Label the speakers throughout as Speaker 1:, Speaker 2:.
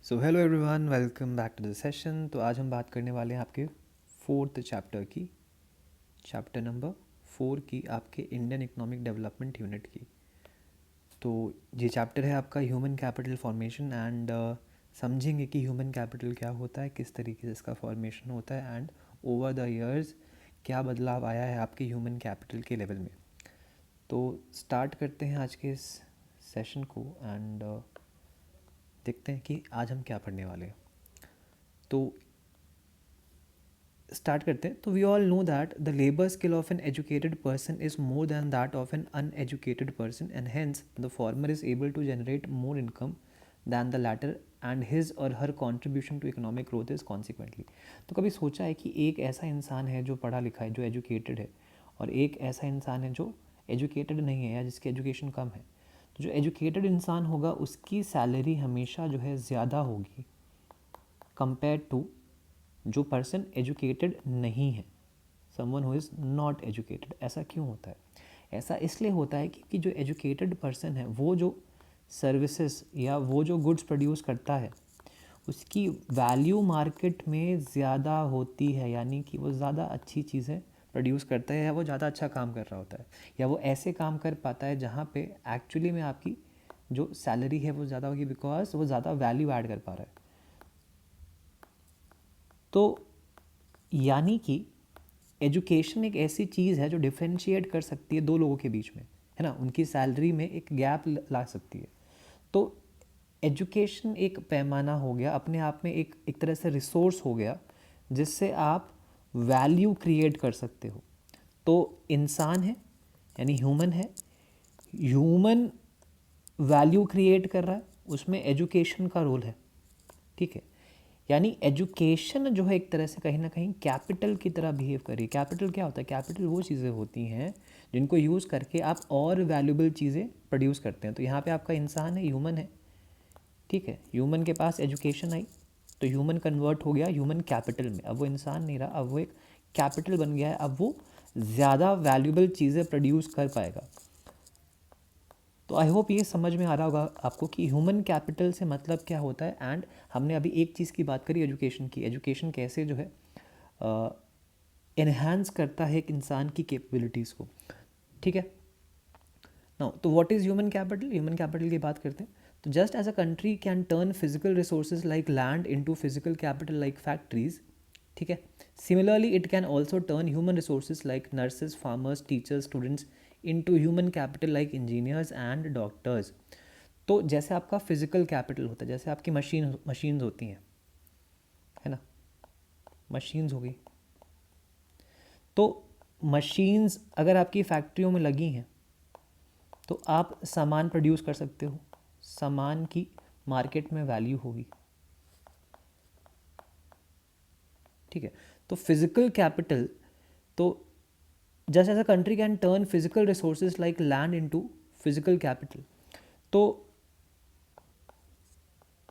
Speaker 1: So hello everyone, welcome back to the session. तो आज हम बात करने वाले हैं आपके फोर्थ चैप्टर की, चैप्टर नंबर 4 की, आपके इंडियन इकोनॉमिक डेवलपमेंट यूनिट की। तो ये चैप्टर है आपका ह्यूमन कैपिटल फॉर्मेशन एंड समझेंगे कि ह्यूमन कैपिटल क्या होता है, किस तरीके से इसका फॉर्मेशन होता है एंड ओवर द इयर्स क्या बदलाव आया है आपके ह्यूमन कैपिटल के लेवल में। तो स्टार्ट करते हैं आज के इस सेशन को एंड देखते हैं कि आज हम क्या पढ़ने वाले हैं। तो स्टार्ट करते हैं। तो we all know that the labour skill of an educated person is more than that of an uneducated person and hence the former is able to generate more income than the latter and his or her contribution to economic growth is consequently. तो कभी सोचा है कि एक ऐसा इंसान है जो पढ़ा लिखा है, जो एजुकेटेड है, और एक ऐसा इंसान है जो एजुकेटेड नहीं है या जिसकी एजुकेशन कम है। तो जो एजुकेटेड इंसान होगा उसकी सैलरी हमेशा जो है ज़्यादा होगी कंपेयर टू जो पर्सन एजुकेटेड नहीं है, someone who is not educated. ऐसा क्यों होता है? ऐसा इसलिए होता है क्योंकि जो एजुकेटेड पर्सन है वो जो सर्विसेज या वो जो गुड्स प्रोड्यूस करता है उसकी वैल्यू मार्केट में ज़्यादा होती है, यानी कि वो ज़्यादा अच्छी चीज़ें प्रोड्यूस करता है या वो ज़्यादा अच्छा काम कर रहा होता है या वो ऐसे काम कर पाता है जहाँ पे एक्चुअली में आपकी जो सैलरी है वो ज़्यादा होगी, बिकॉज वो ज़्यादा वैल्यू ऐड कर पा रहा है। तो यानी कि एजुकेशन एक ऐसी चीज़ है जो डिफ्रेंशिएट कर सकती है दो लोगों के बीच में, है ना, उनकी सैलरी में एक गैप ला सकती है। तो एजुकेशन एक पैमाना हो गया अपने आप में, एक तरह से रिसोर्स हो गया जिससे आप वैल्यू क्रिएट कर सकते हो। तो इंसान है यानी ह्यूमन है, ह्यूमन वैल्यू क्रिएट कर रहा है, उसमें एजुकेशन का रोल है। ठीक है, यानी एजुकेशन जो है एक तरह से कहीं ना कहीं कैपिटल की तरह बिहेव कर रही है। कैपिटल क्या होता है? कैपिटल वो चीज़ें होती हैं जिनको यूज़ करके आप और वैल्यूबल चीज़ें प्रोड्यूस करते हैं। तो यहाँ पे आपका इंसान है, ह्यूमन है, ठीक है, ह्यूमन के पास एजुकेशन आई तो ह्यूमन कन्वर्ट हो गया ह्यूमन कैपिटल में। अब वो इंसान नहीं रहा, अब वो एक कैपिटल बन गया है, अब वो ज़्यादा वैल्यूबल चीज़ें प्रोड्यूस कर पाएगा। तो आई होप ये समझ में आ रहा होगा आपको कि ह्यूमन कैपिटल से मतलब क्या होता है। एंड हमने अभी एक चीज़ की बात करी, एजुकेशन की। एजुकेशन कैसे जो है इन्हांस करता है एक इंसान की कैपेबिलिटीज़ को। ठीक है ना। तो what is human capital? Human capital की बात करते हैं। तो just as a country can turn physical resources like land into physical capital like factories, ठीक है, similarly it can also turn human resources like nurses, farmers, teachers, students into human capital like engineers and doctors. तो जैसे आपका physical capital होता है, जैसे आपकी machines होती हैं, है ना, मशीन्स हो गई। तो मशीन्स अगर आपकी फैक्ट्रियों में लगी हैं तो आप सामान प्रोड्यूस कर सकते हो, सामान की मार्केट में वैल्यू होगी। ठीक है, तो फिजिकल कैपिटल, तो just as a country can turn physical resources like land into physical capital. तो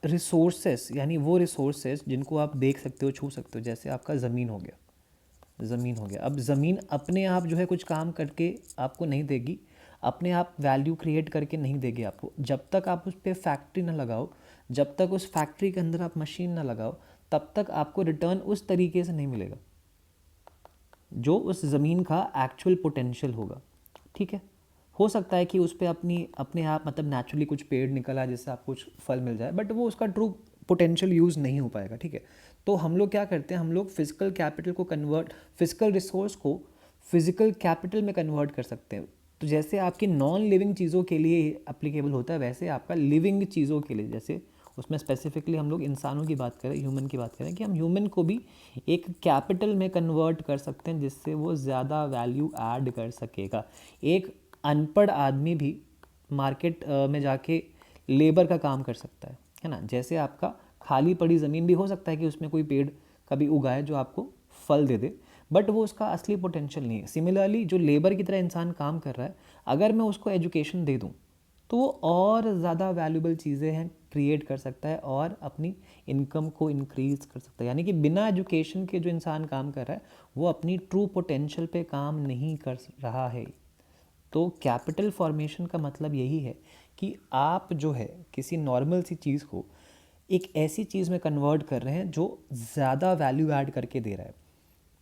Speaker 1: रिसोर्सेस यानी वो रिसोर्सेज जिनको आप देख सकते हो, छू सकते हो, जैसे आपका ज़मीन हो गया, ज़मीन हो गया। अब ज़मीन अपने आप जो है कुछ काम करके आपको नहीं देगी, अपने आप वैल्यू क्रिएट करके नहीं देगी आपको, जब तक आप उस पर फैक्ट्री ना लगाओ, जब तक उस फैक्ट्री के अंदर आप मशीन ना लगाओ, तब तक आपको रिटर्न उस तरीके से नहीं मिलेगा जो उस ज़मीन का एक्चुअल पोटेंशियल होगा। ठीक है, हो सकता है कि उस पर अपने आप मतलब नेचुरली कुछ पेड़ निकला जिससे आपको कुछ फल मिल जाए, बट वो उसका ट्रू पोटेंशियल यूज़ नहीं हो पाएगा। ठीक है, तो हम लोग क्या करते हैं, हम लोग फिजिकल कैपिटल को कन्वर्ट, फिजिकल रिसोर्स को फिजिकल कैपिटल में कन्वर्ट कर सकते हैं। तो जैसे आपकी नॉन लिविंग चीज़ों के लिए एप्लीकेबल होता है, वैसे आपका लिविंग चीज़ों के लिए, जैसे उसमें स्पेसिफिकली हम लोग इंसानों की बात करें, ह्यूमन की बात करें, कि हम ह्यूमन को भी एक कैपिटल में कन्वर्ट कर सकते हैं जिससे वो ज़्यादा वैल्यू ऐड कर सकेगा। एक अनपढ़ आदमी भी मार्केट में जाके लेबर का काम कर सकता है ना। जैसे आपका खाली पड़ी ज़मीन भी हो सकता है कि उसमें कोई पेड़ कभी उगाए जो आपको फल दे दे, बट वो उसका असली पोटेंशियल नहीं है। सिमिलरली जो लेबर की तरह इंसान काम कर रहा है, अगर मैं उसको एजुकेशन दे दूँ तो वो और ज़्यादा वैल्यूबल चीज़ें हैं क्रिएट कर सकता है और अपनी इनकम को इंक्रीज़ कर सकता है। यानी कि बिना एजुकेशन के जो इंसान काम कर रहा है वो अपनी ट्रू पोटेंशियल पे काम नहीं कर रहा है। तो कैपिटल फॉर्मेशन का मतलब यही है कि आप जो है किसी नॉर्मल सी चीज़ को एक ऐसी चीज़ में कन्वर्ट कर रहे हैं जो ज़्यादा वैल्यू ऐड करके दे रहा है।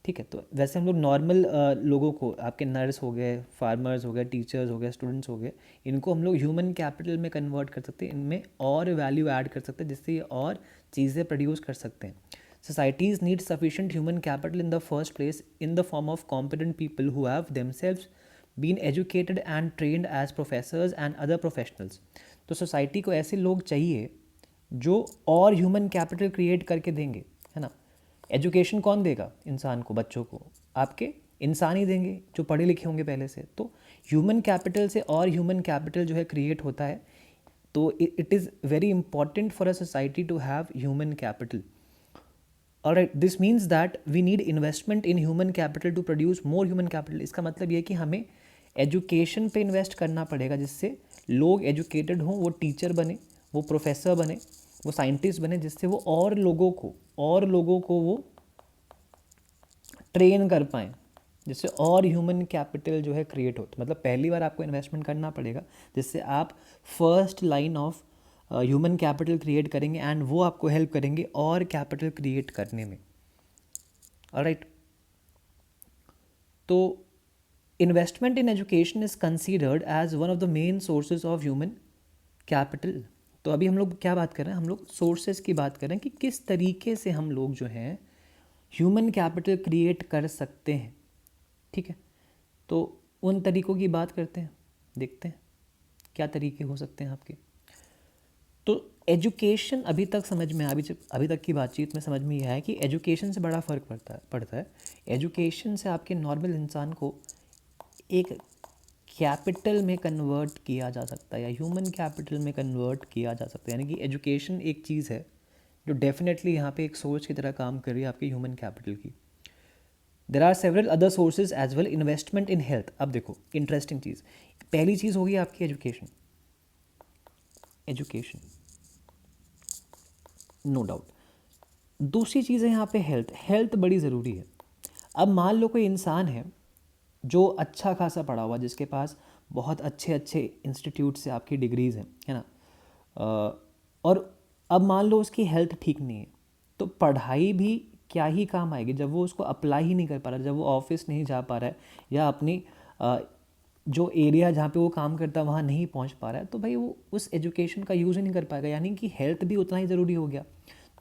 Speaker 1: ठीक है, तो वैसे हम लोग नॉर्मल लोगों को, आपके नर्स हो गए, फार्मर्स हो गए, टीचर्स हो गए, स्टूडेंट्स हो गए, इनको हम लोग ह्यूमन कैपिटल में कन्वर्ट कर सकते हैं, इनमें और वैल्यू ऐड कर सकते हैं जिससे ये और चीज़ें प्रोड्यूस कर सकते हैं। Societies need sufficient human capital in the first place in the form of competent people who have themselves been educated and trained as professors and other professionals. तो सोसाइटी को ऐसे लोग चाहिए जो और ह्यूमन कैपिटल क्रिएट करके देंगे, है ना। एजुकेशन कौन देगा इंसान को, बच्चों को आपके इंसान ही देंगे जो पढ़े लिखे होंगे पहले से। तो ह्यूमन कैपिटल से और ह्यूमन कैपिटल जो है क्रिएट होता है। तो it is very important for a society to have human capital. Alright, this means that we need investment in human capital to produce more human capital. इसका मतलब ये है कि हमें एजुकेशन पे इन्वेस्ट करना पड़ेगा जिससे लोग एजुकेटेड हों, वो टीचर बने, वो प्रोफेसर बने, वो साइंटिस्ट बने, जिससे वो और लोगों को वो ट्रेन कर पाएँ, जिससे और ह्यूमन कैपिटल जो है क्रिएट हो। तो मतलब पहली बार आपको इन्वेस्टमेंट करना पड़ेगा जिससे आप first line of human capital create करेंगे एंड वो आपको हेल्प करेंगे और कैपिटल क्रिएट करने में। ऑलराइट, तो investment in education is considered as one of the main sources of human capital. तो अभी हम लोग क्या बात कर रहे हैं, हम लोग सोर्सेज की बात कर रहे हैं कि किस तरीके से हम लोग जो हैं ह्यूमन कैपिटल क्रिएट कर सकते हैं। ठीक है, तो उन तरीक़ों की बात करते हैं, देखते हैं क्या तरीके हो सकते हैं आपके। तो एजुकेशन अभी तक समझ में, अभी तक की बातचीत में समझ में यह है कि एजुकेशन से बड़ा फ़र्क पड़ता है। एजुकेशन से आपके नॉर्मल इंसान को एक कैपिटल में कन्वर्ट किया जा सकता है या ह्यूमन कैपिटल में कन्वर्ट किया जा सकता है। यानी कि एजुकेशन एक चीज़ है जो डेफिनेटली यहाँ पे एक सोर्स की तरह काम कर रही है आपके ह्यूमन कैपिटल की। There are several other sources as well. Investment in health, अब देखो इंटरेस्टिंग चीज़, पहली चीज़ होगी आपकी एजुकेशन, नो डाउट। दूसरी चीज़ है यहाँ पे हेल्थ बड़ी ज़रूरी है। अब मान लो कोई इंसान है जो अच्छा खासा पढ़ा हुआ, जिसके पास बहुत अच्छे अच्छे इंस्टीट्यूट से आपकी डिग्रीज़ हैं, है ना, और अब मान लो उसकी हेल्थ ठीक नहीं है, तो पढ़ाई भी क्या ही काम आएगी जब वो उसको अप्लाई ही नहीं कर पा रहा, जब वो ऑफिस नहीं जा पा रहा है या अपनी जो एरिया जहाँ पे वो काम करता है वहाँ नहीं पहुँच पा रहा है, तो भाई वो उस एजुकेशन का यूज़ ही नहीं कर पाएगा। यानी कि हेल्थ भी उतना ही ज़रूरी हो गया।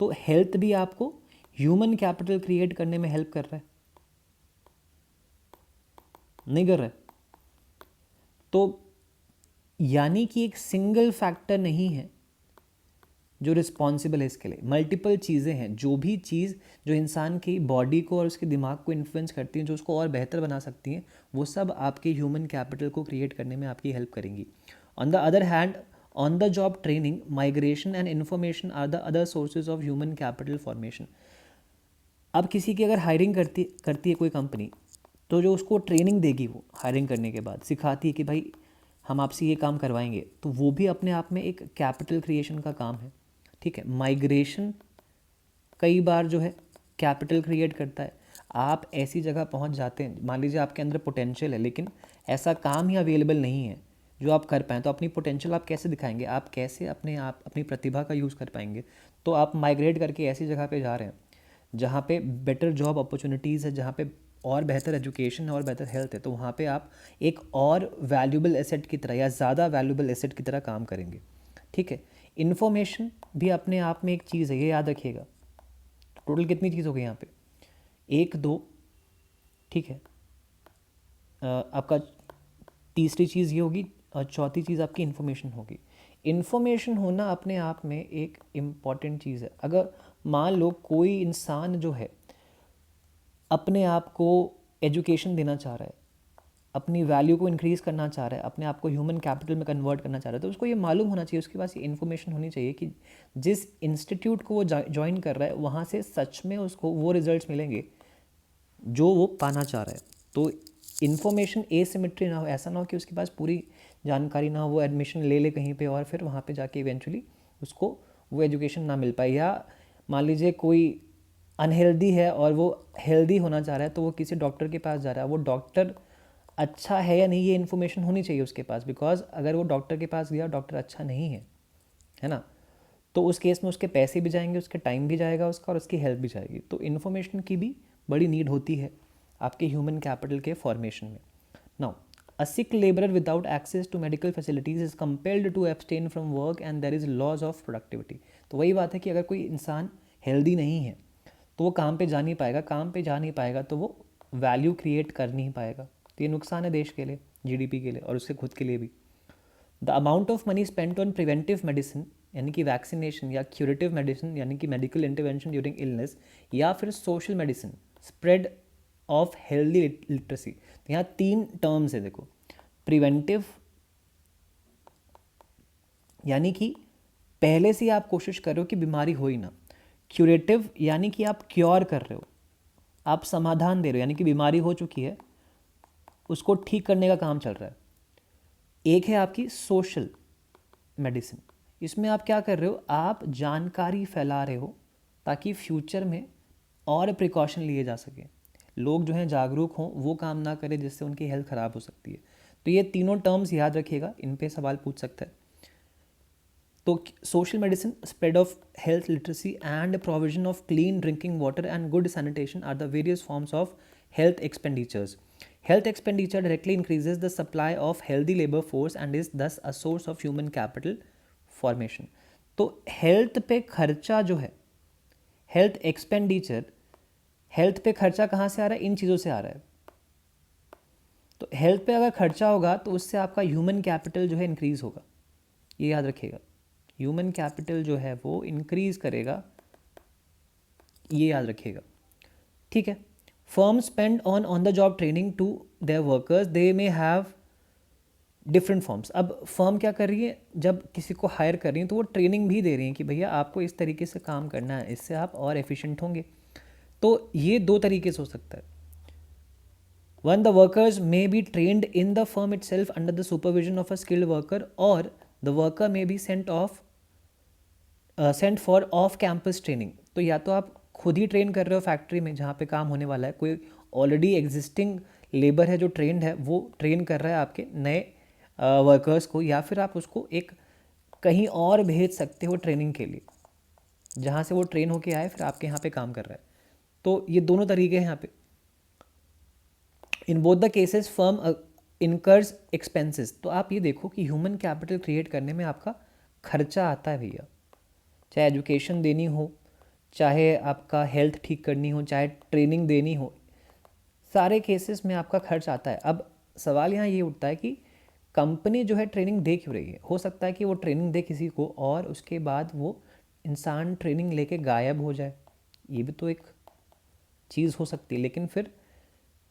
Speaker 1: तो हेल्थ भी आपको ह्यूमन कैपिटल क्रिएट करने में हेल्प कर रहा है, नहीं कर रहा है। तो यानी कि एक सिंगल फैक्टर नहीं है जो रिस्पॉन्सिबल है इसके लिए, मल्टीपल चीज़ें हैं। जो भी चीज़ जो इंसान की बॉडी को और उसके दिमाग को इन्फ्लुएंस करती हैं, जो उसको और बेहतर बना सकती हैं, वो सब आपके ह्यूमन कैपिटल को क्रिएट करने में आपकी हेल्प करेंगी। On the other hand, on the job training, migration and information are the other sources of human capital formation. अब किसी की अगर हायरिंग करती है कोई कंपनी, तो जो उसको ट्रेनिंग देगी, वो हायरिंग करने के बाद सिखाती है कि भाई हम आपसे ये काम करवाएंगे, तो वो भी अपने आप में एक कैपिटल क्रिएशन का काम है। ठीक है, माइग्रेशन कई बार जो है कैपिटल क्रिएट करता है। आप ऐसी जगह पहुंच जाते हैं, मान लीजिए आपके अंदर पोटेंशियल है लेकिन ऐसा काम ही अवेलेबल नहीं है जो आप कर पाएँ, तो अपनी पोटेंशियल आप कैसे दिखाएंगे, आप कैसे अपनी प्रतिभा का यूज़ कर पाएंगे। तो आप माइग्रेट करके ऐसी जगह पे जा रहे हैं जहाँ पे बेटर जॉब अपॉर्चुनिटीज़ है, जहाँ पे और बेहतर एजुकेशन है और बेहतर हेल्थ है, तो वहाँ पे आप एक और वैल्यूबल एसेट की तरह या ज़्यादा वैल्यूबल एसेट की तरह काम करेंगे। ठीक है, इन्फॉर्मेशन भी अपने आप में एक चीज़ है, ये याद रखिएगा। टोटल कितनी चीज़ हो गई यहाँ पे, 1 2, ठीक है, आपका तीसरी चीज़ ये होगी और चौथी चीज़ आपकी इन्फॉर्मेशन होगी। इन्फॉर्मेशन होना अपने आप में एक इम्पॉर्टेंट चीज़ है। अगर मान लो कोई इंसान जो है अपने आप को एजुकेशन देना चाह रहा है, अपनी वैल्यू को इंक्रीज़ करना चाह रहा है, अपने आप को ह्यूमन कैपिटल में कन्वर्ट करना चाह रहा है, तो उसको ये मालूम होना चाहिए, उसके पास ये इन्फॉर्मेशन होनी चाहिए कि जिस इंस्टीट्यूट को वो ज्वाइन कर रहा है वहाँ से सच में उसको वो रिजल्ट्स मिलेंगे जो वो पाना चाह रहा है। तो इन्फॉर्मेशन एसिमेट्री ना हो, ऐसा ना हो कि उसके पास पूरी जानकारी ना हो, वो एडमिशन ले ले कहीं पे और फिर वहाँ पे जाके इवेंचुअली उसको वो एजुकेशन ना मिल पाए। या मान लीजिए कोई अनहेल्दी है और वो हेल्दी होना चाह रहा है, तो वो किसी डॉक्टर के पास जा रहा है, वो डॉक्टर अच्छा है या नहीं ये इन्फॉर्मेशन होनी चाहिए उसके पास, बिकॉज अगर वो डॉक्टर के पास गया, डॉक्टर अच्छा नहीं है ना, तो उस केस में उसके पैसे भी जाएंगे, उसके टाइम भी जाएगा उसका, और उसकी हेल्प भी जाएगी। तो इन्फॉर्मेशन की भी बड़ी नीड होती है आपके ह्यूमन कैपिटल के फॉर्मेशन में। Now a sick labourer without access to medical facilities is compelled to abstain from work and there is loss of productivity. तो वही बात है कि अगर कोई इंसान हेल्दी नहीं है तो वो काम पे जा नहीं पाएगा, काम पे जा नहीं पाएगा तो वो वैल्यू क्रिएट कर नहीं पाएगा। तो ये नुकसान है देश के लिए, जीडीपी के लिए और उसके खुद के लिए भी। The amount of money spent on preventive medicine यानी कि वैक्सीनेशन, या क्यूरेटिव मेडिसिन यानी कि मेडिकल इंटरवेंशन ड्यूरिंग इलनेस, या फिर social medicine, spread of healthy literacy. तो यहाँ 3 टर्म्स है देखो। प्रिवेंटिव यानी कि पहले से आप कोशिश कर रहे हो कि बीमारी हो ही ना। क्यूरेटिव यानी कि आप क्योर कर रहे हो, आप समाधान दे रहे हो, यानी कि बीमारी हो चुकी है उसको ठीक करने का काम चल रहा है। एक है आपकी सोशल मेडिसिन, इसमें आप क्या कर रहे हो, आप जानकारी फैला रहे हो ताकि फ्यूचर में और प्रिकॉशन लिए जा सके, लोग जो हैं जागरूक हों, वो काम ना करें जिससे उनकी हेल्थ ख़राब हो सकती है। तो ये तीनों टर्म्स याद रखिएगा, इन पे सवाल पूछ सकता है। तो social medicine, spread of health literacy and provision of clean drinking water and good sanitation are the various forms of health expenditures. Health expenditure directly increases the supply of healthy labor force and is thus a source of human capital formation. तो health पे खर्चा जो है, health expenditure, health पे खर्चा कहाँ से आ रहा है, इन चीज़ों से आ रहा है। तो हेल्थ पे अगर खर्चा होगा तो उससे आपका ह्यूमन कैपिटल जो है इंक्रीज होगा, ये याद रखिएगा। ह्यूमन कैपिटल जो है वो इंक्रीज करेगा, ये याद रखिएगा, ठीक है। Firms spend on the job training to their workers. They may have different forms. अब फर्म क्या कर रही है, जब किसी को हायर कर रही है तो वो ट्रेनिंग भी दे रही है कि भैया आपको इस तरीके से काम करना है, इससे आप और एफिशिएंट होंगे। तो ये 2 तरीके से हो सकता है। One, the workers may be trained in the firm itself under the supervision of a skilled worker, or the worker may be sent for off campus training. तो या तो आप खुद ही ट्रेन कर रहे हो फैक्ट्री में जहाँ पे काम होने वाला है, कोई ऑलरेडी एग्जिस्टिंग लेबर है जो ट्रेंड है वो ट्रेन कर रहा है आपके नए वर्कर्स को, या फिर आप उसको एक कहीं और भेज सकते हो ट्रेनिंग के लिए जहाँ से वो ट्रेन होके आए फिर आपके यहाँ पे काम कर रहा है। तो ये दोनों तरीके हैं यहाँ पे। In both the cases firm incurs expenses. तो आप ये देखो कि ह्यूमन कैपिटल क्रिएट करने में आपका खर्चा आता है भैया, चाहे एजुकेशन देनी हो, चाहे आपका हेल्थ ठीक करनी हो, चाहे ट्रेनिंग देनी हो, सारे केसेस में आपका खर्च आता है। अब सवाल यहाँ ये उठता है कि कंपनी जो है ट्रेनिंग दे क्यों रही है। हो सकता है कि वो ट्रेनिंग दे किसी को और उसके बाद वो इंसान ट्रेनिंग लेके गायब हो जाए, ये भी तो एक चीज़ हो सकती है। लेकिन फिर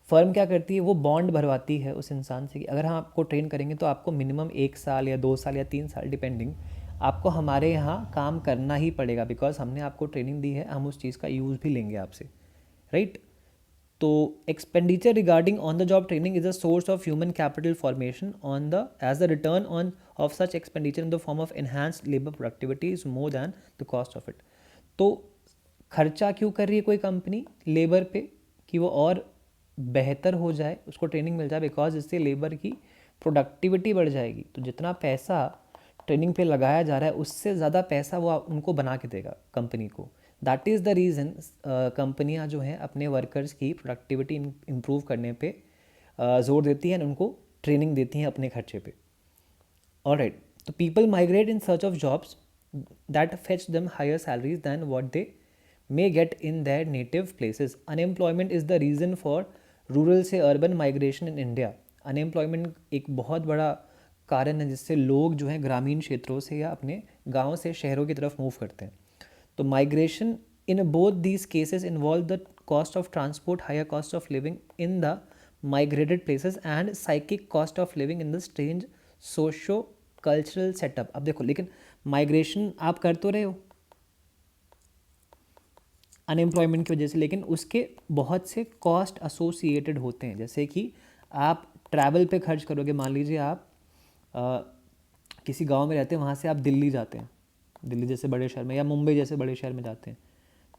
Speaker 1: फर्म क्या करती है, वो बॉन्ड भरवाती है उस इंसान से कि अगर हम आपको ट्रेन करेंगे तो आपको मिनिमम 1 साल या 2 साल या 3 साल डिपेंडिंग आपको हमारे यहाँ काम करना ही पड़ेगा, बिकॉज हमने आपको ट्रेनिंग दी है, हम उस चीज़ का यूज़ भी लेंगे आपसे, राइट। तो expenditure regarding on the job training is a source of human capital formation on the as the return on of such expenditure in the form of enhanced labour productivity is more than the cost of it. तो खर्चा क्यों कर रही है कोई company labour पे, कि वो और बेहतर हो जाए, उसको ट्रेनिंग मिल जाए, बिकॉज इससे लेबर की प्रोडक्टिविटी बढ़ जाएगी। तो जितना पैसा ट्रेनिंग पे लगाया जा रहा है उससे ज़्यादा पैसा वो उनको बना के देगा कंपनी को। दैट इज़ द रीज़न कंपनियां जो हैं अपने वर्कर्स की प्रोडक्टिविटी इम्प्रूव करने पे जोर देती हैं, उनको ट्रेनिंग देती हैं अपने खर्चे पे। ऑलराइट, तो people migrate in search of jobs that fetch them higher salaries than what they may get in their native places. Unemployment is the reason for rural से urban migration in India. Unemployment एक बहुत बड़ा कारण है जिससे लोग जो हैं ग्रामीण क्षेत्रों से या अपने गाँव से शहरों की तरफ मूव करते हैं। तो migration in both these cases involve the cost of transport, higher cost of living in the migrated places and psychic cost of living in the strange socio cultural setup. अब देखो, लेकिन माइग्रेशन आप कर तो रहे हो अनएम्प्लॉयमेंट की वजह से, लेकिन उसके बहुत से कॉस्ट एसोसिएटेड होते हैं। जैसे कि आप ट्रैवल पे खर्च करोगे, मान लीजिए आप किसी गांव में रहते हैं, वहाँ से आप दिल्ली जाते हैं, दिल्ली जैसे बड़े शहर में या मुंबई जैसे बड़े शहर में जाते हैं,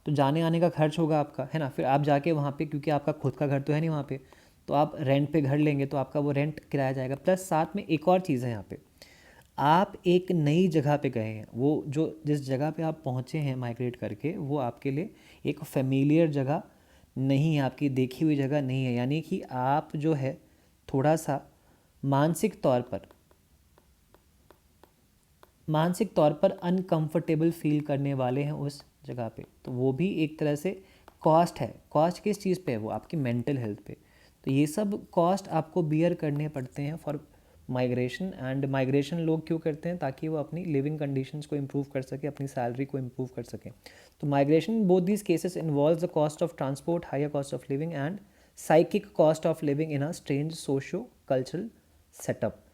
Speaker 1: तो जाने आने का खर्च होगा आपका, है ना। फिर आप जाके वहाँ पे, क्योंकि आपका खुद का घर तो है नहीं वहाँ पे, तो आप रेंट पे घर लेंगे तो आपका वो रेंट किराया जाएगा। प्लस साथ में एक और चीज़ है यहाँ पे, आप एक नई जगह पे गए हैं, वो जो जिस जगह पे आप पहुँचे हैं माइग्रेट करके, वो आपके लिए एक फेमिलियर जगह नहीं है, आपकी देखी हुई जगह नहीं है। यानी कि आप जो है थोड़ा सा मानसिक तौर पर अनकंफर्टेबल फील करने वाले हैं उस जगह पे। तो वो भी एक तरह से कॉस्ट है। कॉस्ट किस चीज़ पे है? वो आपकी मेंटल हेल्थ पे। तो ये सब कॉस्ट आपको बियर करने पड़ते हैं फॉर माइग्रेशन। एंड माइग्रेशन लोग क्यों करते हैं? ताकि वो अपनी लिविंग कंडीशंस को इम्प्रूव कर सके, अपनी सैलरी को इम्प्रूव कर सकें। तो migration both these cases involves the cost of transport, higher cost of living and psychic cost of living in a strange socio cultural setup.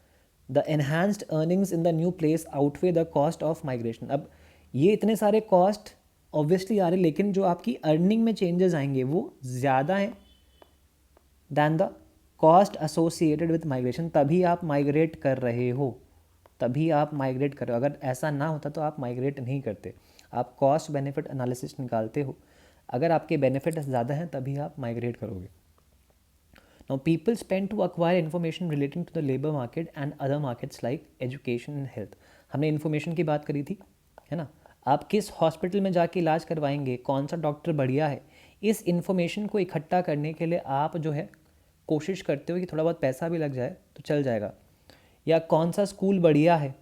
Speaker 1: The enhanced earnings in the new place outweigh the cost of migration. अब ये इतने सारे cost obviously आ रहे, लेकिन जो आपकी earning में changes आएंगे वो ज़्यादा हैं than the cost associated with migration. तभी आप माइग्रेट कर रहे हो, तभी आप माइग्रेट कर रहे हो। अगर ऐसा ना होता तो आप माइग्रेट नहीं करते। आप कॉस्ट बेनिफिट एनालिसिस निकालते हो, अगर आपके बेनिफिट ज़्यादा हैं तभी आप माइग्रेट करोगे। Now, people spend to acquire information relating to the labor market and other markets like education and health. हमने इन्फॉर्मेशन की बात करी थी, है ना? आप किस हॉस्पिटल में जाके इलाज करवाएंगे, कौन सा डॉक्टर बढ़िया है, इस इन्फॉर्मेशन को इकट्ठा करने के लिए आप जो है कोशिश करते हो कि थोड़ा बहुत पैसा भी लग जाए तो चल जाएगा। या कौन सा स्कूल बढ़िया है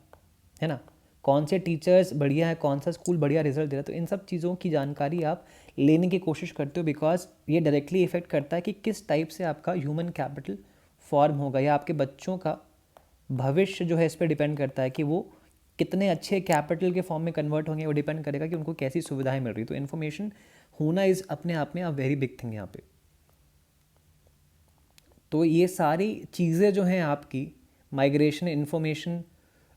Speaker 1: ना? कौन से टीचर्स बढ़िया है, कौन सा स्कूल बढ़िया रिजल्ट दे रहा है। तो इन सब चीज़ों की जानकारी आप लेने की कोशिश करते हो, बिकॉज ये डायरेक्टली इफेक्ट करता है कि किस टाइप से आपका ह्यूमन कैपिटल फॉर्म होगा, या आपके बच्चों का भविष्य जो है इस पर डिपेंड करता है कि वो कितने अच्छे कैपिटल के फॉर्म में कन्वर्ट होंगे। वो डिपेंड करेगा कि उनको कैसी सुविधाएं मिल रही। तो इन्फॉर्मेशन होना इज़ अपने आप में अ वेरी बिग थिंग यहाँ पे। तो ये सारी चीज़ें जो हैं आपकी migration, information,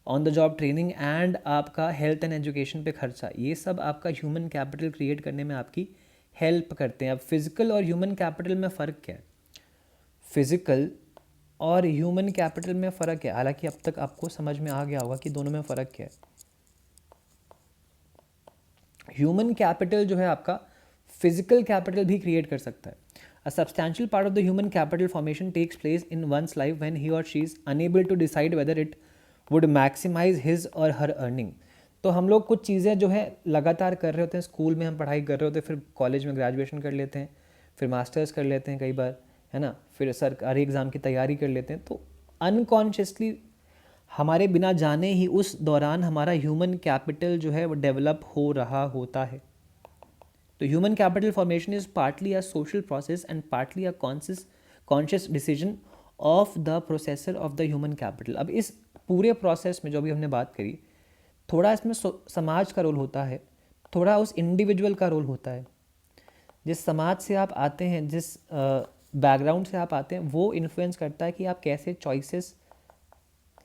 Speaker 1: on the job training and आपका हेल्थ एंड एजुकेशन पे खर्चा, ये सब आपका ह्यूमन कैपिटल क्रिएट करने में आपकी हेल्प करते हैं। अब फिजिकल और ह्यूमन कैपिटल में फ़र्क क्या है? फिजिकल और ह्यूमन कैपिटल में फ़र्क है, हालांकि अब तक आपको समझ में आ गया होगा कि दोनों में फ़र्क क्या है। ह्यूमन कैपिटल जो है आपका फिजिकल कैपिटल भी क्रिएट कर सकता है। A substantial part of the human capital formation takes place in one's life when he or she is unable to decide whether it would maximize his or her earning. तो हम लोग कुछ चीज़ें जो है लगातार कर रहे होते हैं, स्कूल में हम पढ़ाई कर रहे होते हैं, फिर कॉलेज में ग्रेजुएशन कर लेते हैं, फिर मास्टर्स कर लेते हैं कई बार, है ना, फिर सरकारी एग्ज़ाम की तैयारी कर लेते हैं। तो अनकॉन्शियसली हमारे बिना जाने ही उस दौरान हमारा ह्यूमन कैपिटल जो है वो डेवलप हो रहा होता है। तो human capital formation is partly a social process and partly a conscious decision of the processor of the human capital. अब इस पूरे प्रोसेस में जो भी हमने बात करी, थोड़ा इसमें समाज का रोल होता है, थोड़ा उस इंडिविजुअल का रोल होता है। जिस समाज से आप आते हैं, जिस बैकग्राउंड से आप आते हैं, वो इन्फ्लुएंस करता है कि आप कैसे चॉइसेस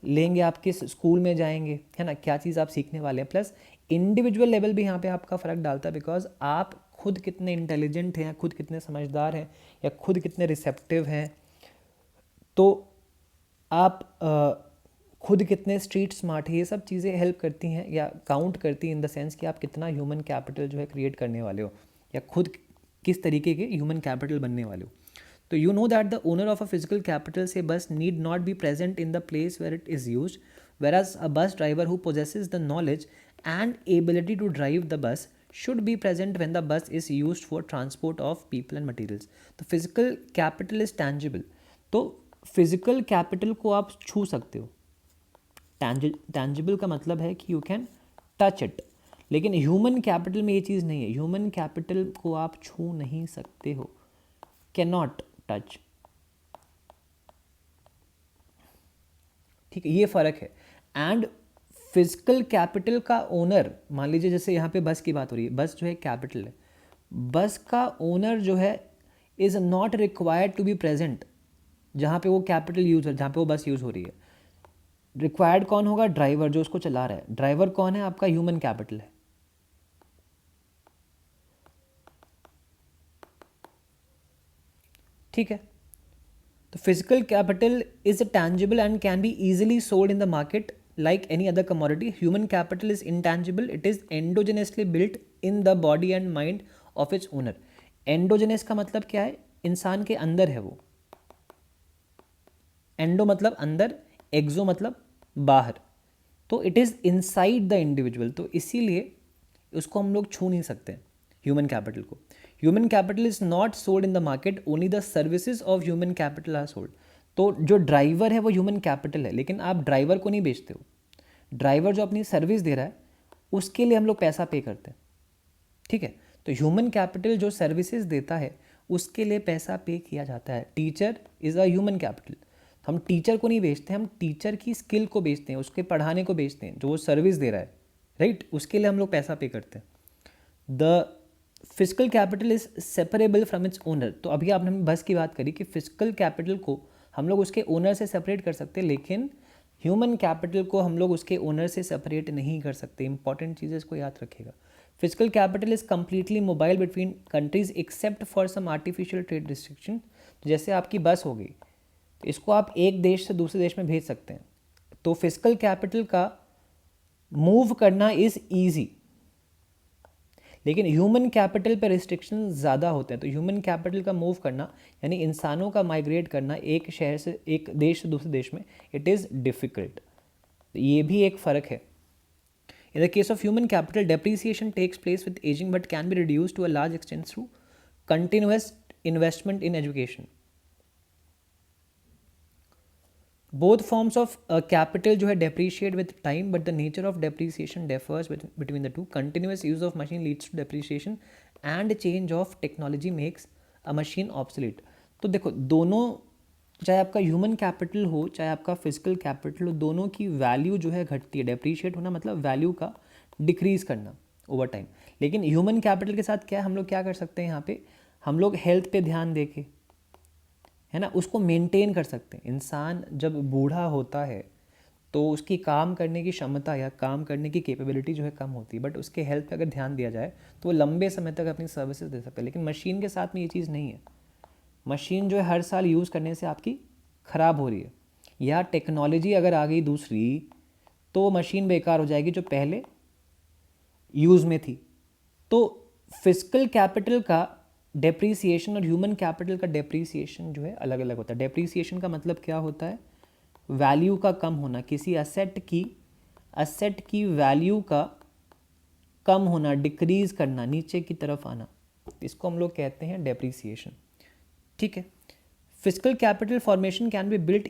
Speaker 1: लेंगे, आप किस स्कूल में जाएंगे, है ना, क्या चीज़ आप सीखने वाले हैं। प्लस इंडिविजुअल लेवल भी यहाँ पे आपका फ़र्क डालता है, बिकॉज आप खुद कितने इंटेलिजेंट हैं, खुद कितने समझदार हैं, या खुद कितने रिसेप्टिव हैं, तो आप खुद कितने स्ट्रीट स्मार्ट है, ये सब चीज़ें हेल्प करती हैं या काउंट करती हैं इन द सेंस कि आप कितना ह्यूमन कैपिटल जो है क्रिएट करने वाले हो, या खुद किस तरीके के ह्यूमन कैपिटल बनने वाले हो। तो you know that the owner of a physical capital, say bus, need not be present in the place where it is used, whereas a bus driver who possesses the knowledge and ability to drive the bus should be present when the bus is used for transport of people and materials. तो physical capital is tangible. तो physical capital को आप छू सकते हो। tangible का मतलब है कि you can touch it, लेकिन ह्यूमन कैपिटल में ये चीज़ नहीं है। ह्यूमन कैपिटल को आप छू नहीं सकते हो, cannot टच। ठीक है, ये फ़र्क है। एंड फिजिकल कैपिटल का ओनर, मान लीजिए जैसे यहाँ पे बस की बात हो रही है, बस जो है कैपिटल है, बस का ओनर जो है is not required to be present जहाँ पे वो कैपिटल यूज है, जहाँ पे वो बस यूज़ हो रही है। रिक्वायर्ड कौन होगा? ड्राइवर, जो उसको चला रहा है। ड्राइवर कौन है? आपका ह्यूमन कैपिटल है। ठीक है, तो physical capital is tangible and can be easily sold in the market like any other commodity. Human capital is intangible. It is endogenously built in the body and mind of its owner. Endogenous का मतलब क्या है? इंसान के अंदर है वो। Endo मतलब अंदर, एक्सो मतलब बाहर। तो it is inside the individual, तो इसीलिए उसको हम लोग छू नहीं सकते ह्यूमन कैपिटल को। Human capital is not sold in the market, only the services of human capital R sold. तो जो ड्राइवर है वो ह्यूमन कैपिटल है, लेकिन आप ड्राइवर को नहीं बेचते हो। ड्राइवर जो अपनी सर्विस दे रहा है उसके लिए हम लोग पैसा पे करते हैं, ठीक है। तो ह्यूमन कैपिटल जो सर्विसेज देता है उसके लिए पैसा पे किया जाता है। Teacher is a human capital. हम टीचर को नहीं बेचते, हम टीचर की स्किल को बेचते हैं, उसके पढ़ाने को बेचते हैं, जो वो सर्विस दे रहा है, राइट, उसके लिए हम लोग पैसा पे करते हैं। The physical capital is separable from its owner. तो अभी आपने बस की बात करी कि फिजिकल कैपिटल को हम लोग उसके ओनर से सेपरेट कर सकते हैं, लेकिन ह्यूमन कैपिटल को हम लोग उसके ओनर से सेपरेट नहीं कर सकते। इंपॉर्टेंट चीज़ इसको याद रखिएगा। Physical capital is completely mobile between countries except for some artificial trade restriction. जैसे आपकी बस हो गई, इसको आप एक देश से दूसरे देश में भेज सकते हैं, तो फिजिकल कैपिटल का मूव करना इज़ ईजी, लेकिन ह्यूमन कैपिटल पे रिस्ट्रिक्शन ज़्यादा होते हैं। तो ह्यूमन कैपिटल का मूव करना यानी इंसानों का माइग्रेट करना एक शहर से, एक देश से दूसरे देश में, इट इज़ डिफ़िकल्ट। ये भी एक फ़र्क है। In the case of human capital, depreciation takes place with ageing but can be reduced to a large extent through continuous investment in education. Both forms of capital जो है depreciate with time, but the nature of depreciation differs between the two. Continuous use of machine leads to depreciation and change of technology makes a machine obsolete. तो देखो, दोनों, चाहे आपका human capital हो चाहे आपका फिजिकल कैपिटल हो, दोनों की वैल्यू जो है घटती है। डेप्रीशिएट होना मतलब वैल्यू का डिक्रीज करना ओवर टाइम। लेकिन ह्यूमन कैपिटल के साथ क्या है, हम लोग क्या कर सकते हैं यहाँ पे, हम लोग हेल्थ पे ध्यान दे के, है ना, उसको मेंटेन कर सकते हैं। इंसान जब बूढ़ा होता है तो उसकी काम करने की क्षमता या काम करने की कैपेबिलिटी जो है कम होती है, बट उसके हेल्थ पे अगर ध्यान दिया जाए तो वो लंबे समय तक अपनी सर्विसेज दे सकता है। लेकिन मशीन के साथ में ये चीज़ नहीं है। मशीन जो है हर साल यूज़ करने से आपकी ख़राब हो रही है, या टेक्नोलॉजी अगर आ गई दूसरी तो मशीन बेकार हो जाएगी जो पहले यूज़ में थी। तो फिजिकल कैपिटल का डेप्रीसिएशन और ह्यूमन कैपिटल का डेप्रीसिएशन जो है अलग अलग होता है। डेप्रीसिएशन का मतलब क्या होता है, वैल्यू का कम होना, किसी असेट की वैल्यू का कम होना, डिक्रीज करना, नीचे की तरफ आना, इसको हम लोग कहते हैं डेप्रीसिएशन, ठीक है। Physical capital formation can be built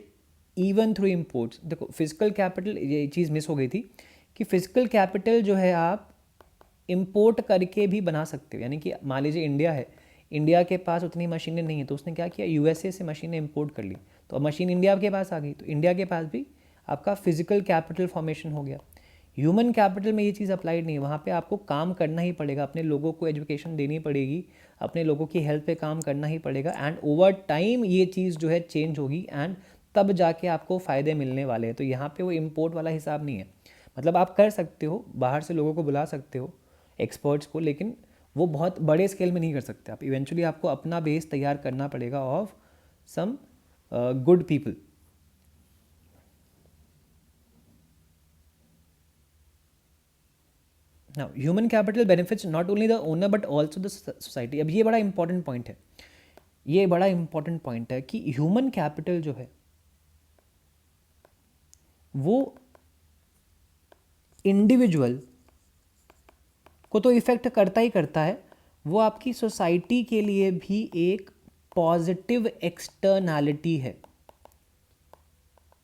Speaker 1: even through imports. देखो, फिजिकल कैपिटल, ये चीज़ मिस हो गई थी कि फिजिकल कैपिटल जो है आप इम्पोर्ट करके भी बना सकते हो। यानी कि मान लीजिए इंडिया है, इंडिया के पास उतनी मशीनें नहीं है, तो उसने क्या किया, यूएसए से मशीनें इंपोर्ट कर ली, तो अब मशीन इंडिया के पास आ गई, तो इंडिया के पास भी आपका फिजिकल कैपिटल फॉर्मेशन हो गया। ह्यूमन कैपिटल में ये चीज़ अप्लाइड नहीं है, वहाँ पे आपको काम करना ही पड़ेगा, अपने लोगों को एजुकेशन देनी पड़ेगी, अपने लोगों की हेल्थ पे काम करना ही पड़ेगा, एंड ओवर टाइम ये चीज़ जो है चेंज होगी, एंड तब जाके आपको फ़ायदे मिलने वाले हैं। तो यहाँ पे वो इम्पोर्ट वाला हिसाब नहीं है। मतलब आप कर सकते हो, बाहर से लोगों को बुला सकते हो, एक्सपर्ट्स को, लेकिन वो बहुत बड़े स्केल में नहीं कर सकते आप। इवेंचुअली आपको अपना बेस तैयार करना पड़ेगा of some good people. Now human capital benefits not only the owner but also the society. अब ये बड़ा इंपॉर्टेंट पॉइंट है, ये बड़ा इंपॉर्टेंट पॉइंट है कि ह्यूमन कैपिटल जो है वो इंडिविजुअल को तो इफेक्ट करता ही करता है, वो आपकी सोसाइटी के लिए भी एक पॉजिटिव एक्सटर्नैलिटी है।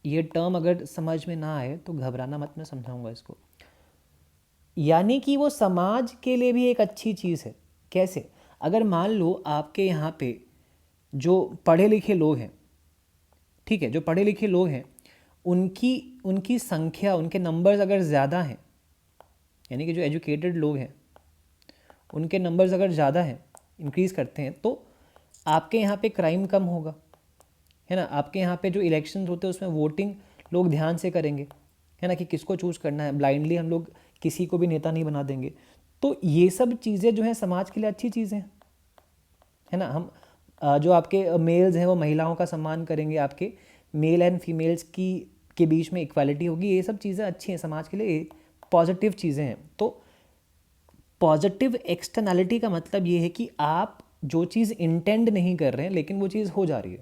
Speaker 1: ये टर्म अगर समझ में ना आए तो घबराना मत, मैं समझाऊंगा इसको। यानी कि वो समाज के लिए भी एक अच्छी चीज़ है। कैसे? अगर मान लो आपके यहाँ पे जो पढ़े लिखे लोग हैं, ठीक है, जो पढ़े लिखे लोग हैं उनकी संख्या, उनके नंबर्स अगर ज़्यादा हैं, यानी कि जो एजुकेटेड लोग हैं उनके नंबर्स अगर ज़्यादा हैं, इंक्रीज़ करते हैं, तो आपके यहाँ पे क्राइम कम होगा, है ना। आपके यहाँ पे जो इलेक्शंस होते हैं उसमें वोटिंग लोग ध्यान से करेंगे, है ना, कि किसको चूज़ करना है। ब्लाइंडली हम लोग किसी को भी नेता नहीं बना देंगे। तो ये सब चीज़ें जो हैं समाज के लिए अच्छी चीज़ें हैं, है ना। हम जो आपके मेल्स हैं वो महिलाओं का सम्मान करेंगे, आपके मेल एंड फीमेल्स के बीच में इक्वालिटी होगी। ये सब चीज़ें अच्छी हैं, समाज के लिए पॉजिटिव चीज़ें हैं। तो पॉजिटिव एक्सटर्नैलिटी का मतलब ये है कि आप जो चीज़ इंटेंड नहीं कर रहे हैं लेकिन वो चीज़ हो जा रही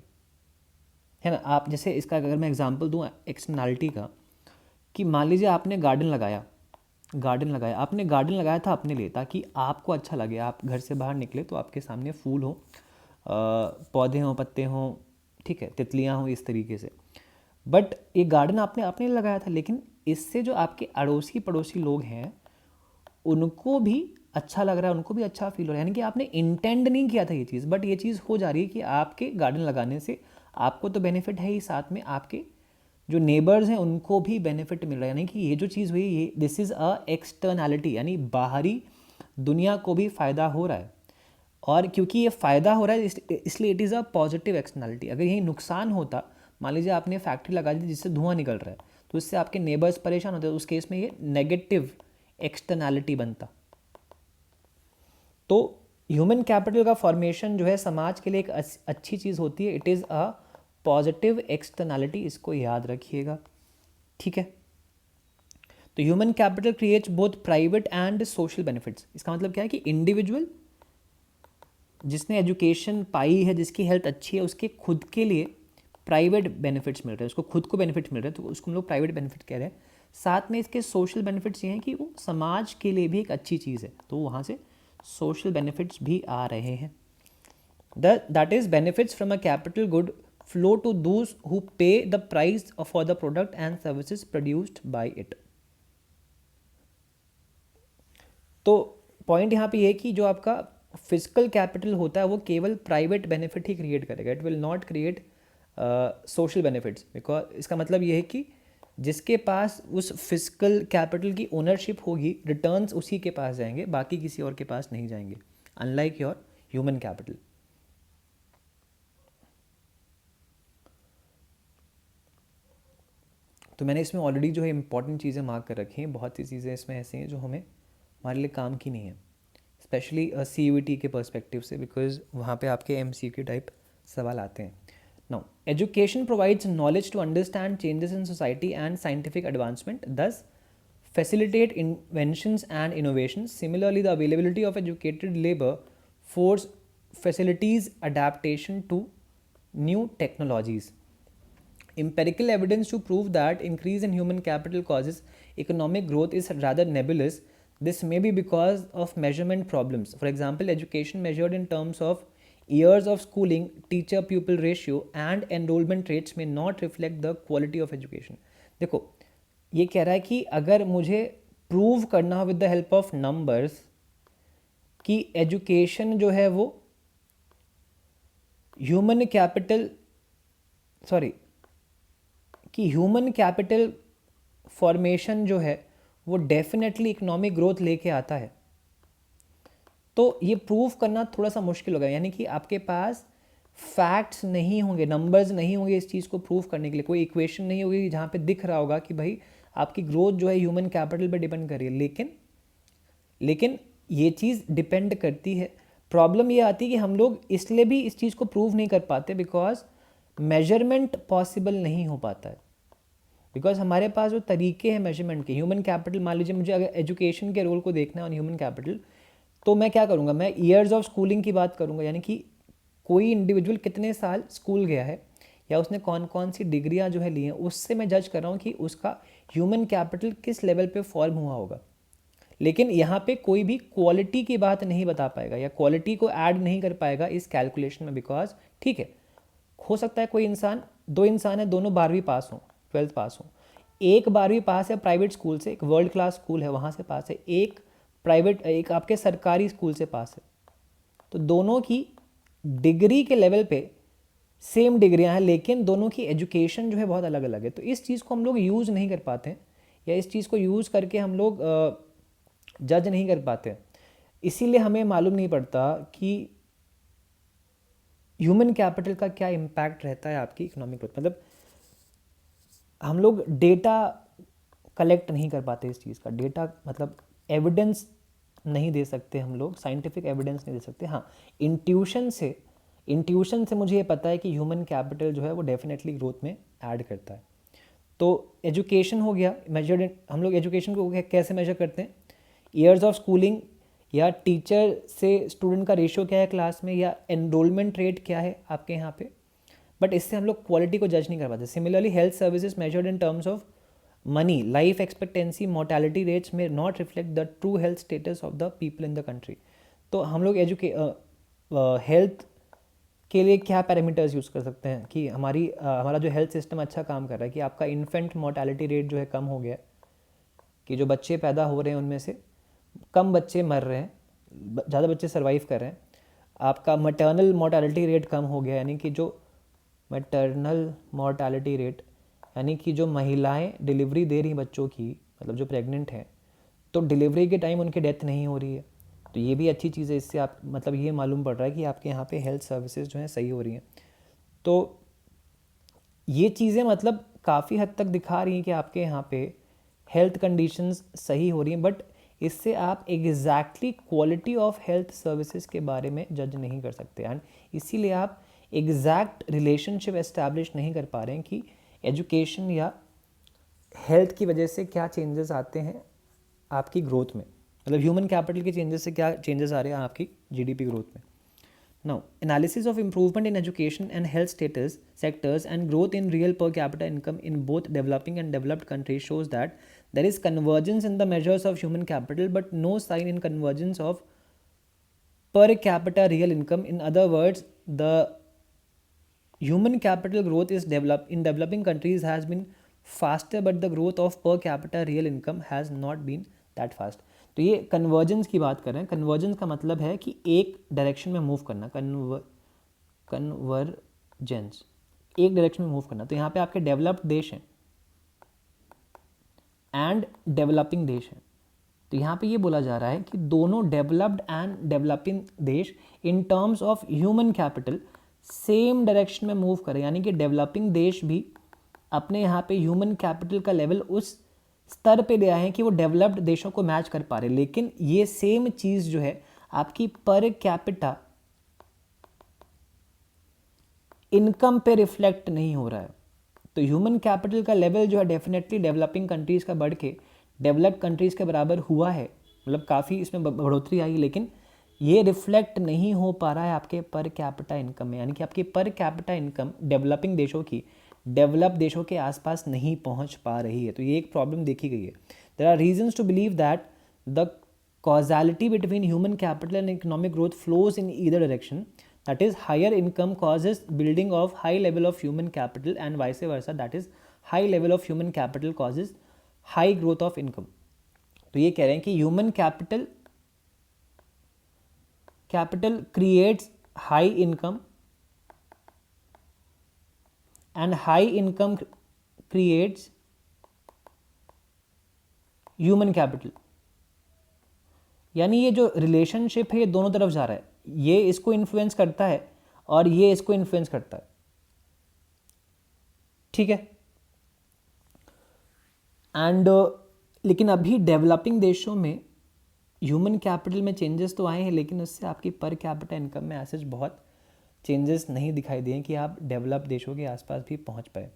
Speaker 1: है ना। आप जैसे इसका अगर मैं एग्जांपल दूं एक्सटर्नैलिटी का, कि मान लीजिए आपने गार्डन लगाया, आपने गार्डन लगाया था अपने लिए, ताकि आपको अच्छा लगे, आप घर से बाहर निकले तो आपके सामने फूल हो, पौधे हों, पत्ते हों, ठीक है, तितलियां हों, इस तरीके से। बट ये गार्डन आपने अपने लिए लगाया था, लेकिन इससे जो आपके अड़ोसी पड़ोसी लोग हैं उनको भी अच्छा लग रहा है, उनको भी अच्छा फील हो रहा है, यानी कि आपने इंटेंड नहीं किया था ये चीज़, बट ये चीज़ हो जा रही है कि आपके गार्डन लगाने से आपको तो बेनिफिट है ही, साथ में आपके जो नेबर्स हैं उनको भी बेनिफिट मिल रहा है। यानी कि ये जो चीज़ हुई, ये दिस इज़ अ एक्सटर्नैलिटी, यानी बाहरी दुनिया को भी फ़ायदा हो रहा है। और क्योंकि ये फ़ायदा हो रहा है इसलिए it is a positive externality. अगर यही नुकसान होता, मान लीजिए आपने फैक्ट्री लगा दी जिससे धुआं निकल रहा है, तो इससे आपके नेबर्स परेशान होते हैं, तो उस केस में ये नेगेटिव एक्सटर्नैलिटी बनता। तो ह्यूमन कैपिटल का फॉर्मेशन जो है समाज के लिए एक अच्छी चीज़ होती है, it is a positive externality, इसको याद रखिएगा, ठीक है। तो human capital creates both private and social benefits. इसका मतलब क्या है कि इंडिविजुअल जिसने एजुकेशन पाई है, जिसकी हेल्थ अच्छी है, उसके खुद के लिए प्राइवेट बेनिफिट्स मिल रहे हैं, उसको खुद को बेनिफिट मिल रहे हैं, तो उसको हम लोग प्राइवेट बेनिफिट कह रहे हैं। साथ में इसके सोशल बेनिफिट्स ये हैं कि वो समाज के लिए भी एक अच्छी चीज़ है, तो वहाँ से सोशल बेनिफिट्स भी आ रहे हैं। That is benefits from a capital good flow to those who pay the price for the product and services produced by it. तो पॉइंट यहाँ पे ये कि जो आपका फिजिकल कैपिटल होता है वो केवल प्राइवेट बेनिफिट ही क्रिएट करेगा, it will not create social benefits. Because इसका मतलब ये है कि जिसके पास उस फिजिकल कैपिटल की ओनरशिप होगी, रिटर्न्स उसी के पास जाएंगे, बाकी किसी और के पास नहीं जाएंगे, अनलाइक योर ह्यूमन कैपिटल। तो मैंने इसमें ऑलरेडी जो है इंपॉर्टेंट चीज़ें मार्क कर रखी हैं, बहुत सी चीज़ें इसमें ऐसी हैं जो हमें हमारे लिए काम की नहीं है, स्पेशली CUET के पर्सपेक्टिव से, बिकॉज वहाँ पे आपके MCQ टाइप सवाल आते हैं। Now education provides knowledge to understand changes in society and scientific advancement, thus facilitate inventions and innovations. Similarly, the availability of educated labor force facilitates adaptation to new technologies. Empirical evidence to prove that increase in human capital causes economic growth is rather nebulous. This may be because of measurement problems. For example, education measured in terms of years of schooling, teacher-pupil ratio and enrollment rates may not reflect the quality of education. देखो, ये कह रहा है कि अगर मुझे prove करना हो with the help of numbers कि एजुकेशन जो है वो ह्यूमन कैपिटल फॉर्मेशन जो है वो डेफिनेटली इकोनॉमिक ग्रोथ लेके आता है, तो ये प्रूव करना थोड़ा सा मुश्किल होगा। यानी कि आपके पास फैक्ट्स नहीं होंगे, नंबर्स नहीं होंगे इस चीज़ को प्रूव करने के लिए, कोई इक्वेशन नहीं होगी जहाँ पे दिख रहा होगा कि भाई आपकी ग्रोथ जो है ह्यूमन कैपिटल पे डिपेंड कर रही है। लेकिन ये चीज़ डिपेंड करती है। प्रॉब्लम ये आती है कि हम लोग इसलिए भी इस चीज़ को प्रूव नहीं कर पाते बिकॉज मेजरमेंट पॉसिबल नहीं हो पाता है, बिकॉज हमारे पास जो तरीके हैं मेजरमेंट के, ह्यूमन कैपिटल, मान लीजिए मुझे अगर एजुकेशन के रोल को देखना है ऑन ह्यूमन कैपिटल, तो मैं क्या करूँगा, मैं ईयर्स ऑफ स्कूलिंग की बात करूँगा, यानी कि कोई इंडिविजुअल कितने साल स्कूल गया है या उसने कौन कौन सी डिग्रियाँ जो है ली हैं, उससे मैं जज कर रहा हूँ कि उसका ह्यूमन कैपिटल किस लेवल पे फॉर्म हुआ होगा। लेकिन यहाँ पे कोई भी क्वालिटी की बात नहीं बता पाएगा या क्वालिटी को ऐड नहीं कर पाएगा इस कैलकुलेशन में, बिकॉज ठीक है, हो सकता है कोई इंसान, दो इंसान है, दोनों 12वीं पास हों, 12th पास हों, एक 12वीं पास है प्राइवेट स्कूल से, एक वर्ल्ड क्लास स्कूल है वहाँ से पास है, एक आपके सरकारी स्कूल से पास है, तो दोनों की डिग्री के लेवल पे सेम डिग्रियां हैं, लेकिन दोनों की एजुकेशन जो है बहुत अलग अलग है। तो इस चीज़ को हम लोग यूज़ नहीं कर पाते हैं, या इस चीज़ को यूज़ करके हम लोग जज नहीं कर पाते, इसीलिए हमें मालूम नहीं पड़ता कि ह्यूमन कैपिटल का क्या इम्पैक्ट रहता है आपकी इकोनॉमिक ग्रोथ। मतलब हम लोग डेटा कलेक्ट नहीं कर पाते इस चीज़ का, डेटा मतलब एविडेंस नहीं दे सकते हम लोग, साइंटिफिक एविडेंस नहीं दे सकते। हाँ, इंट्यूशन से मुझे ये पता है कि ह्यूमन कैपिटल जो है वो डेफिनेटली ग्रोथ में ऐड करता है। तो एजुकेशन हो गया मेजर्ड, हम लोग एजुकेशन को कैसे मेजर करते हैं, ईयर्स ऑफ स्कूलिंग या टीचर से स्टूडेंट का रेशियो क्या है क्लास में, या एनरोलमेंट रेट क्या है आपके यहाँ पे, बट इससे हम लोग क्वालिटी को जज नहीं कर पाते। Similarly health services measured in terms of money, life expectancy, mortality rates may not reflect the true health status of the people in the country. तो हम लोग हेल्थ के लिए क्या पैरामीटर्स यूज़ कर सकते हैं कि हमारा जो हेल्थ सिस्टम अच्छा काम कर रहा है, कि आपका इन्फेंट मोर्टेलिटी रेट जो है कम हो गया है, कि जो बच्चे पैदा हो रहे हैं उनमें से कम बच्चे मर रहे हैं, ज़्यादा बच्चे सर्वाइव कर रहे हैं, आपका मैटरनल मोर्टेलिटी रेट कम हो गया, यानी कि जो मैटरनल मोर्टेलिटी रेट यानी कि जो महिलाएं डिलीवरी दे रही बच्चों की, मतलब जो प्रेग्नेंट हैं, तो डिलीवरी के टाइम उनकी डेथ नहीं हो रही है, तो ये भी अच्छी चीज़ है। इससे आप मतलब ये मालूम पड़ रहा है कि आपके यहाँ पे हेल्थ सर्विसेज जो हैं सही हो रही हैं। तो ये चीज़ें मतलब काफ़ी हद तक दिखा रही हैं कि आपके यहाँ पे हेल्थ कंडीशंस सही हो रही हैं, बट इससे आप exactly quality of health services के बारे में जज नहीं कर सकते, एंड इसीलिए आप एग्जैक्ट रिलेशनशिप एस्टैब्लिश नहीं कर पा रहे हैं कि एजुकेशन या हेल्थ की वजह से क्या चेंजेस आते हैं आपकी ग्रोथ में, मतलब ह्यूमन कैपिटल के चेंजेस से क्या चेंजेस आ रहे हैं आपकी जीडीपी ग्रोथ में। Now analysis of improvement in education and health status sectors and growth in real per capita income in both developing and developed countries shows that there is convergence in the measures of human capital but no sign in convergence of per capita real income. In other words, the human capital growth is in developing countries has been faster but the growth of per capita real income has not been that fast. तो ये convergence की बात कर रहे हैं। Convergence का मतलब है कि एक डायरेक्शन में मूव करना, कन्वर्जेंस एक डायरेक्शन में मूव करना। तो यहाँ पे आपके डेवलप्ड देश हैं एंड डेवलपिंग देश हैं, तो यहाँ पे ये बोला जा रहा है कि दोनों डेवलप्ड एंड डेवलपिंग देश in terms of human capital same direction में मूव करें, यानी कि डेवलपिंग देश भी अपने यहाँ पे ह्यूमन कैपिटल का लेवल उस स्तर पे ले आए हैं कि वो डेवलप्ड देशों को मैच कर पा रहे, लेकिन ये सेम चीज़ जो है आपकी पर कैपिटा इनकम पे रिफ्लेक्ट नहीं हो रहा है। तो ह्यूमन कैपिटल का लेवल जो है डेफिनेटली डेवलपिंग कंट्रीज़ का बढ़ के डेवलप्ड कंट्रीज़ के बराबर हुआ है, मतलब काफ़ी इसमें बढ़ोतरी आई, लेकिन ये रिफ्लेक्ट नहीं हो पा रहा है आपके पर कैपिटा इनकम में, यानी कि आपकी पर कैपिटा इनकम डेवलपिंग देशों की डेवलप देशों के आसपास नहीं पहुंच पा रही है। तो ये एक प्रॉब्लम देखी गई है। There are reasons to believe that the causality between human capital and economic growth flows in either direction, that is higher income causes building of high level of human capital and vice versa, that is high level of human capital causes high growth of income. तो ये कह रहे हैं कि human capital creates high income and high income creates human capital, यानी ये जो relationship है ये दोनों तरफ जा रहा है, ये इसको इन्फ्लुएंस करता है और ये इसको इन्फ्लुएंस करता है, ठीक है। एंड लेकिन अभी डेवलपिंग देशों में ह्यूमन कैपिटल में चेंजेस तो आए हैं, लेकिन उससे आपकी पर कैपिटा इनकम में ऐसे बहुत चेंजेस नहीं दिखाई दिए कि आप डेवलप देशों के आसपास भी पहुंच पाए।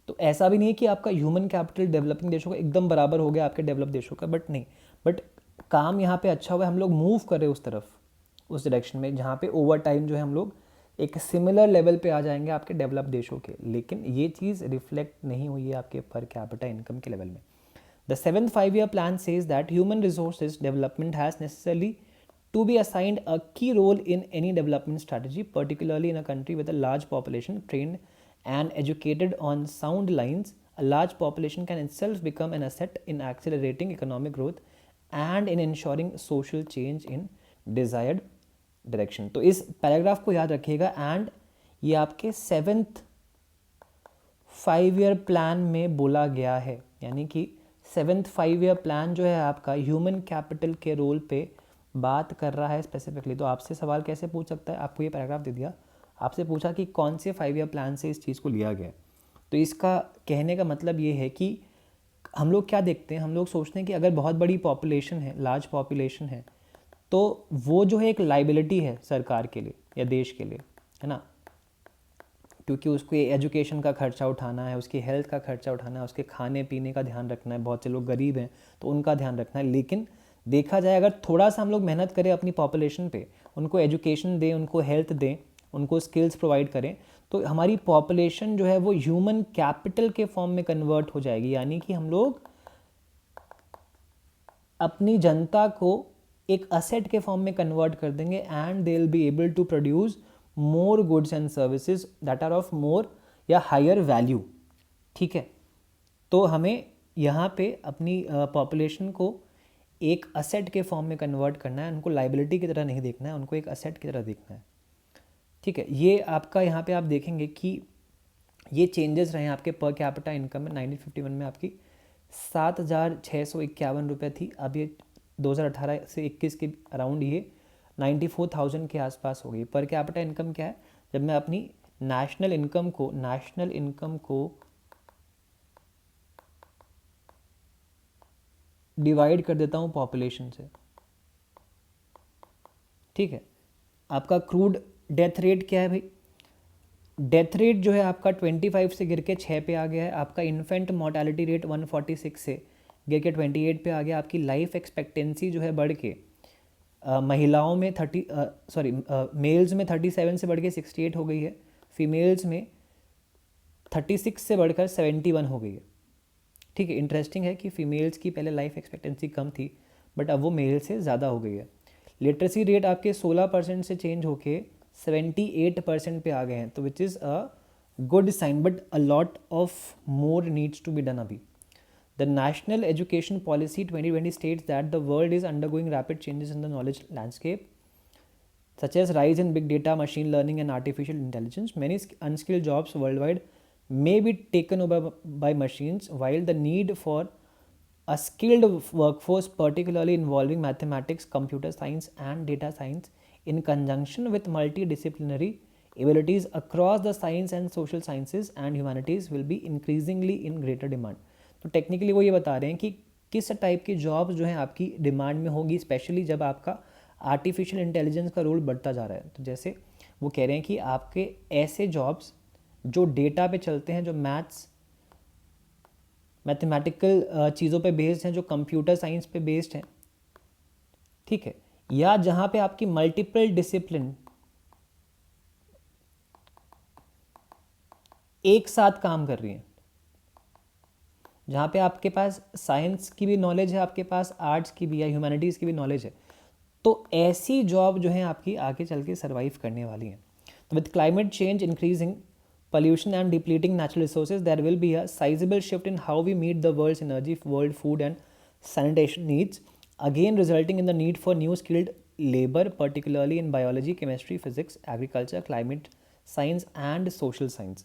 Speaker 1: तो ऐसा भी नहीं है कि आपका ह्यूमन कैपिटल डेवलपिंग देशों का एकदम बराबर हो गया आपके डेवलप देशों का, बट नहीं, बट काम यहाँ पे अच्छा हुआ है, हम लोग मूव कर रहे हैं उस तरफ, उस डायरेक्शन में जहाँ पे ओवर टाइम जो है हम लोग एक सिमिलर लेवल पे आ जाएंगे आपके डेवलप देशों के, लेकिन ये चीज़ रिफ्लेक्ट नहीं हुई है आपके पर कैपिटा इनकम के लेवल में। The 7th 5-year plan says that human resources development has necessarily to be assigned a key role in any development strategy, particularly in a country with a large population trained and educated on sound lines. A large population can itself become an asset in accelerating economic growth and in ensuring social change in desired direction. तो इस paragraph को याद रखिएगा, and ये आपके 7th 5-year plan में बोला गया है, यानी कि 7th 5-year प्लान जो है आपका ह्यूमन कैपिटल के रोल पे बात कर रहा है स्पेसिफिकली। तो आपसे सवाल कैसे पूछ सकता है, आपको ये पैराग्राफ दे दिया, आपसे पूछा कि कौन से 5-year प्लान से इस चीज़ को लिया गया, तो इसका कहने का मतलब ये है कि हम लोग क्या देखते हैं, हम लोग सोचते हैं कि अगर बहुत बड़ी पॉपुलेशन है, लार्ज पॉपुलेशन है, तो वो जो है एक लाइबिलिटी है सरकार के लिए या देश के लिए, है ना, क्योंकि उसको एजुकेशन का खर्चा उठाना है, उसकी हेल्थ का खर्चा उठाना है, उसके खाने पीने का ध्यान रखना है, बहुत से लोग गरीब हैं तो उनका ध्यान रखना है। लेकिन देखा जाए अगर थोड़ा सा हम लोग मेहनत करें अपनी पॉपुलेशन पे, उनको एजुकेशन दें, उनको हेल्थ दें, उनको स्किल्स प्रोवाइड करें, तो हमारी पॉपुलेशन जो है वो ह्यूमन कैपिटल के फॉर्म में कन्वर्ट हो जाएगी। यानी कि हम लोग अपनी जनता को एक असेट के फॉर्म में कन्वर्ट कर देंगे and they will be able to produce more goods and services that are of more या हायर वैल्यू। ठीक है, तो हमें यहाँ पे अपनी पॉपुलेशन को एक असेट के फॉर्म में कन्वर्ट करना है, उनको लाइबिलिटी की तरह नहीं देखना है, उनको एक असेट की तरह देखना है। ठीक है, ये आपका यहाँ पे आप देखेंगे कि ये चेंजेस रहे हैं आपके पर कैपिटा इनकम में। 1951 में आपकी 7,651 रुपये थी, अब ये 2018 से 21 के अराउंड ये 94,000 के आसपास हो गई। पर कैपिटा इनकम क्या है, जब मैं अपनी नेशनल इनकम को डिवाइड कर देता हूँ पॉपुलेशन से। ठीक है, आपका क्रूड डेथ रेट क्या है भाई, डेथ रेट जो है आपका 25 से गिर के 6 पे आ गया है। आपका इन्फेंट मोर्टेलिटी रेट 146 से गिर के 28 पे आ गया। आपकी लाइफ एक्सपेक्टेंसी जो है बढ़ के महिलाओं में मेल्स में 37 से बढ़ के 68 हो गई है, फीमेल्स में 36 से बढ़कर 71 हो गई है। ठीक है, इंटरेस्टिंग है कि फीमेल्स की पहले लाइफ एक्सपेक्टेंसी कम थी बट अब वो मेल से ज़्यादा हो गई है। लिटरेसी रेट आपके 16% से चेंज होके 78% पे आ गए हैं, तो which is a good sign, but a lot of more needs to be done अभी। The national education policy 2020 states that the world is undergoing rapid changes in the knowledge landscape, such as rise in big data, machine learning, and artificial intelligence. Many unskilled jobs worldwide may be taken over by machines, while the need for a skilled workforce, particularly involving mathematics, computer science, and data science, in conjunction with multidisciplinary abilities across the science and social sciences and humanities, will be increasingly in greater demand. तो technically वो ये बता रहे हैं कि किस type की jobs जो हैं आपकी डिमांड में होगी, स्पेशली जब आपका आर्टिफिशियल इंटेलिजेंस का रोल बढ़ता जा रहा है। तो जैसे वो कह रहे हैं कि आपके ऐसे जॉब्स जो डेटा पे चलते हैं, जो मैथमेटिकल चीज़ों पे बेस्ड हैं, जो कंप्यूटर साइंस पे बेस्ड हैं, ठीक है, या जहाँ पे आपकी मल्टीपल डिसिप्लिन एक साथ काम कर रही हैं, जहाँ पे आपके पास साइंस की भी नॉलेज है, आपके पास आर्ट्स की भी या ह्यूमैनिटीज़ की भी नॉलेज है, तो ऐसी जॉब जो है आपकी आगे चल के सर्वाइव करने वाली हैं। तो with climate change, increasing pollution and depleting natural resources, there will be a sizable shift in how we meet the world's energy, world food and sanitation needs, again resulting in the need for new skilled labor, particularly in biology, chemistry, physics, agriculture, climate science and social science.